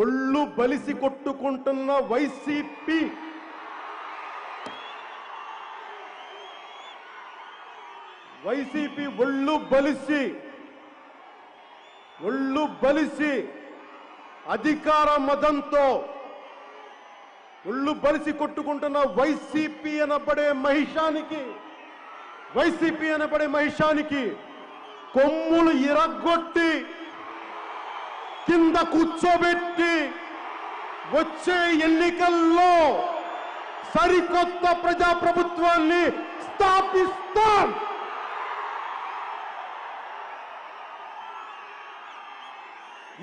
A: ఒళ్ళు బలిసి కొట్టుకుంటున్న వైసీపీ ఒళ్ళు బలిసి అధికార మదంతో ఒళ్ళు బలిసి కొట్టుకుంటున్న వైసీపీ అనబడే మహిషానికి కొమ్ములు ఇరగొట్టి కింద కూర్చోబెట్టి వచ్చే ఎన్నికల్లో సరికొత్త ప్రజాప్రభుత్వాన్ని స్థాపిస్తాం.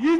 A: ఇదే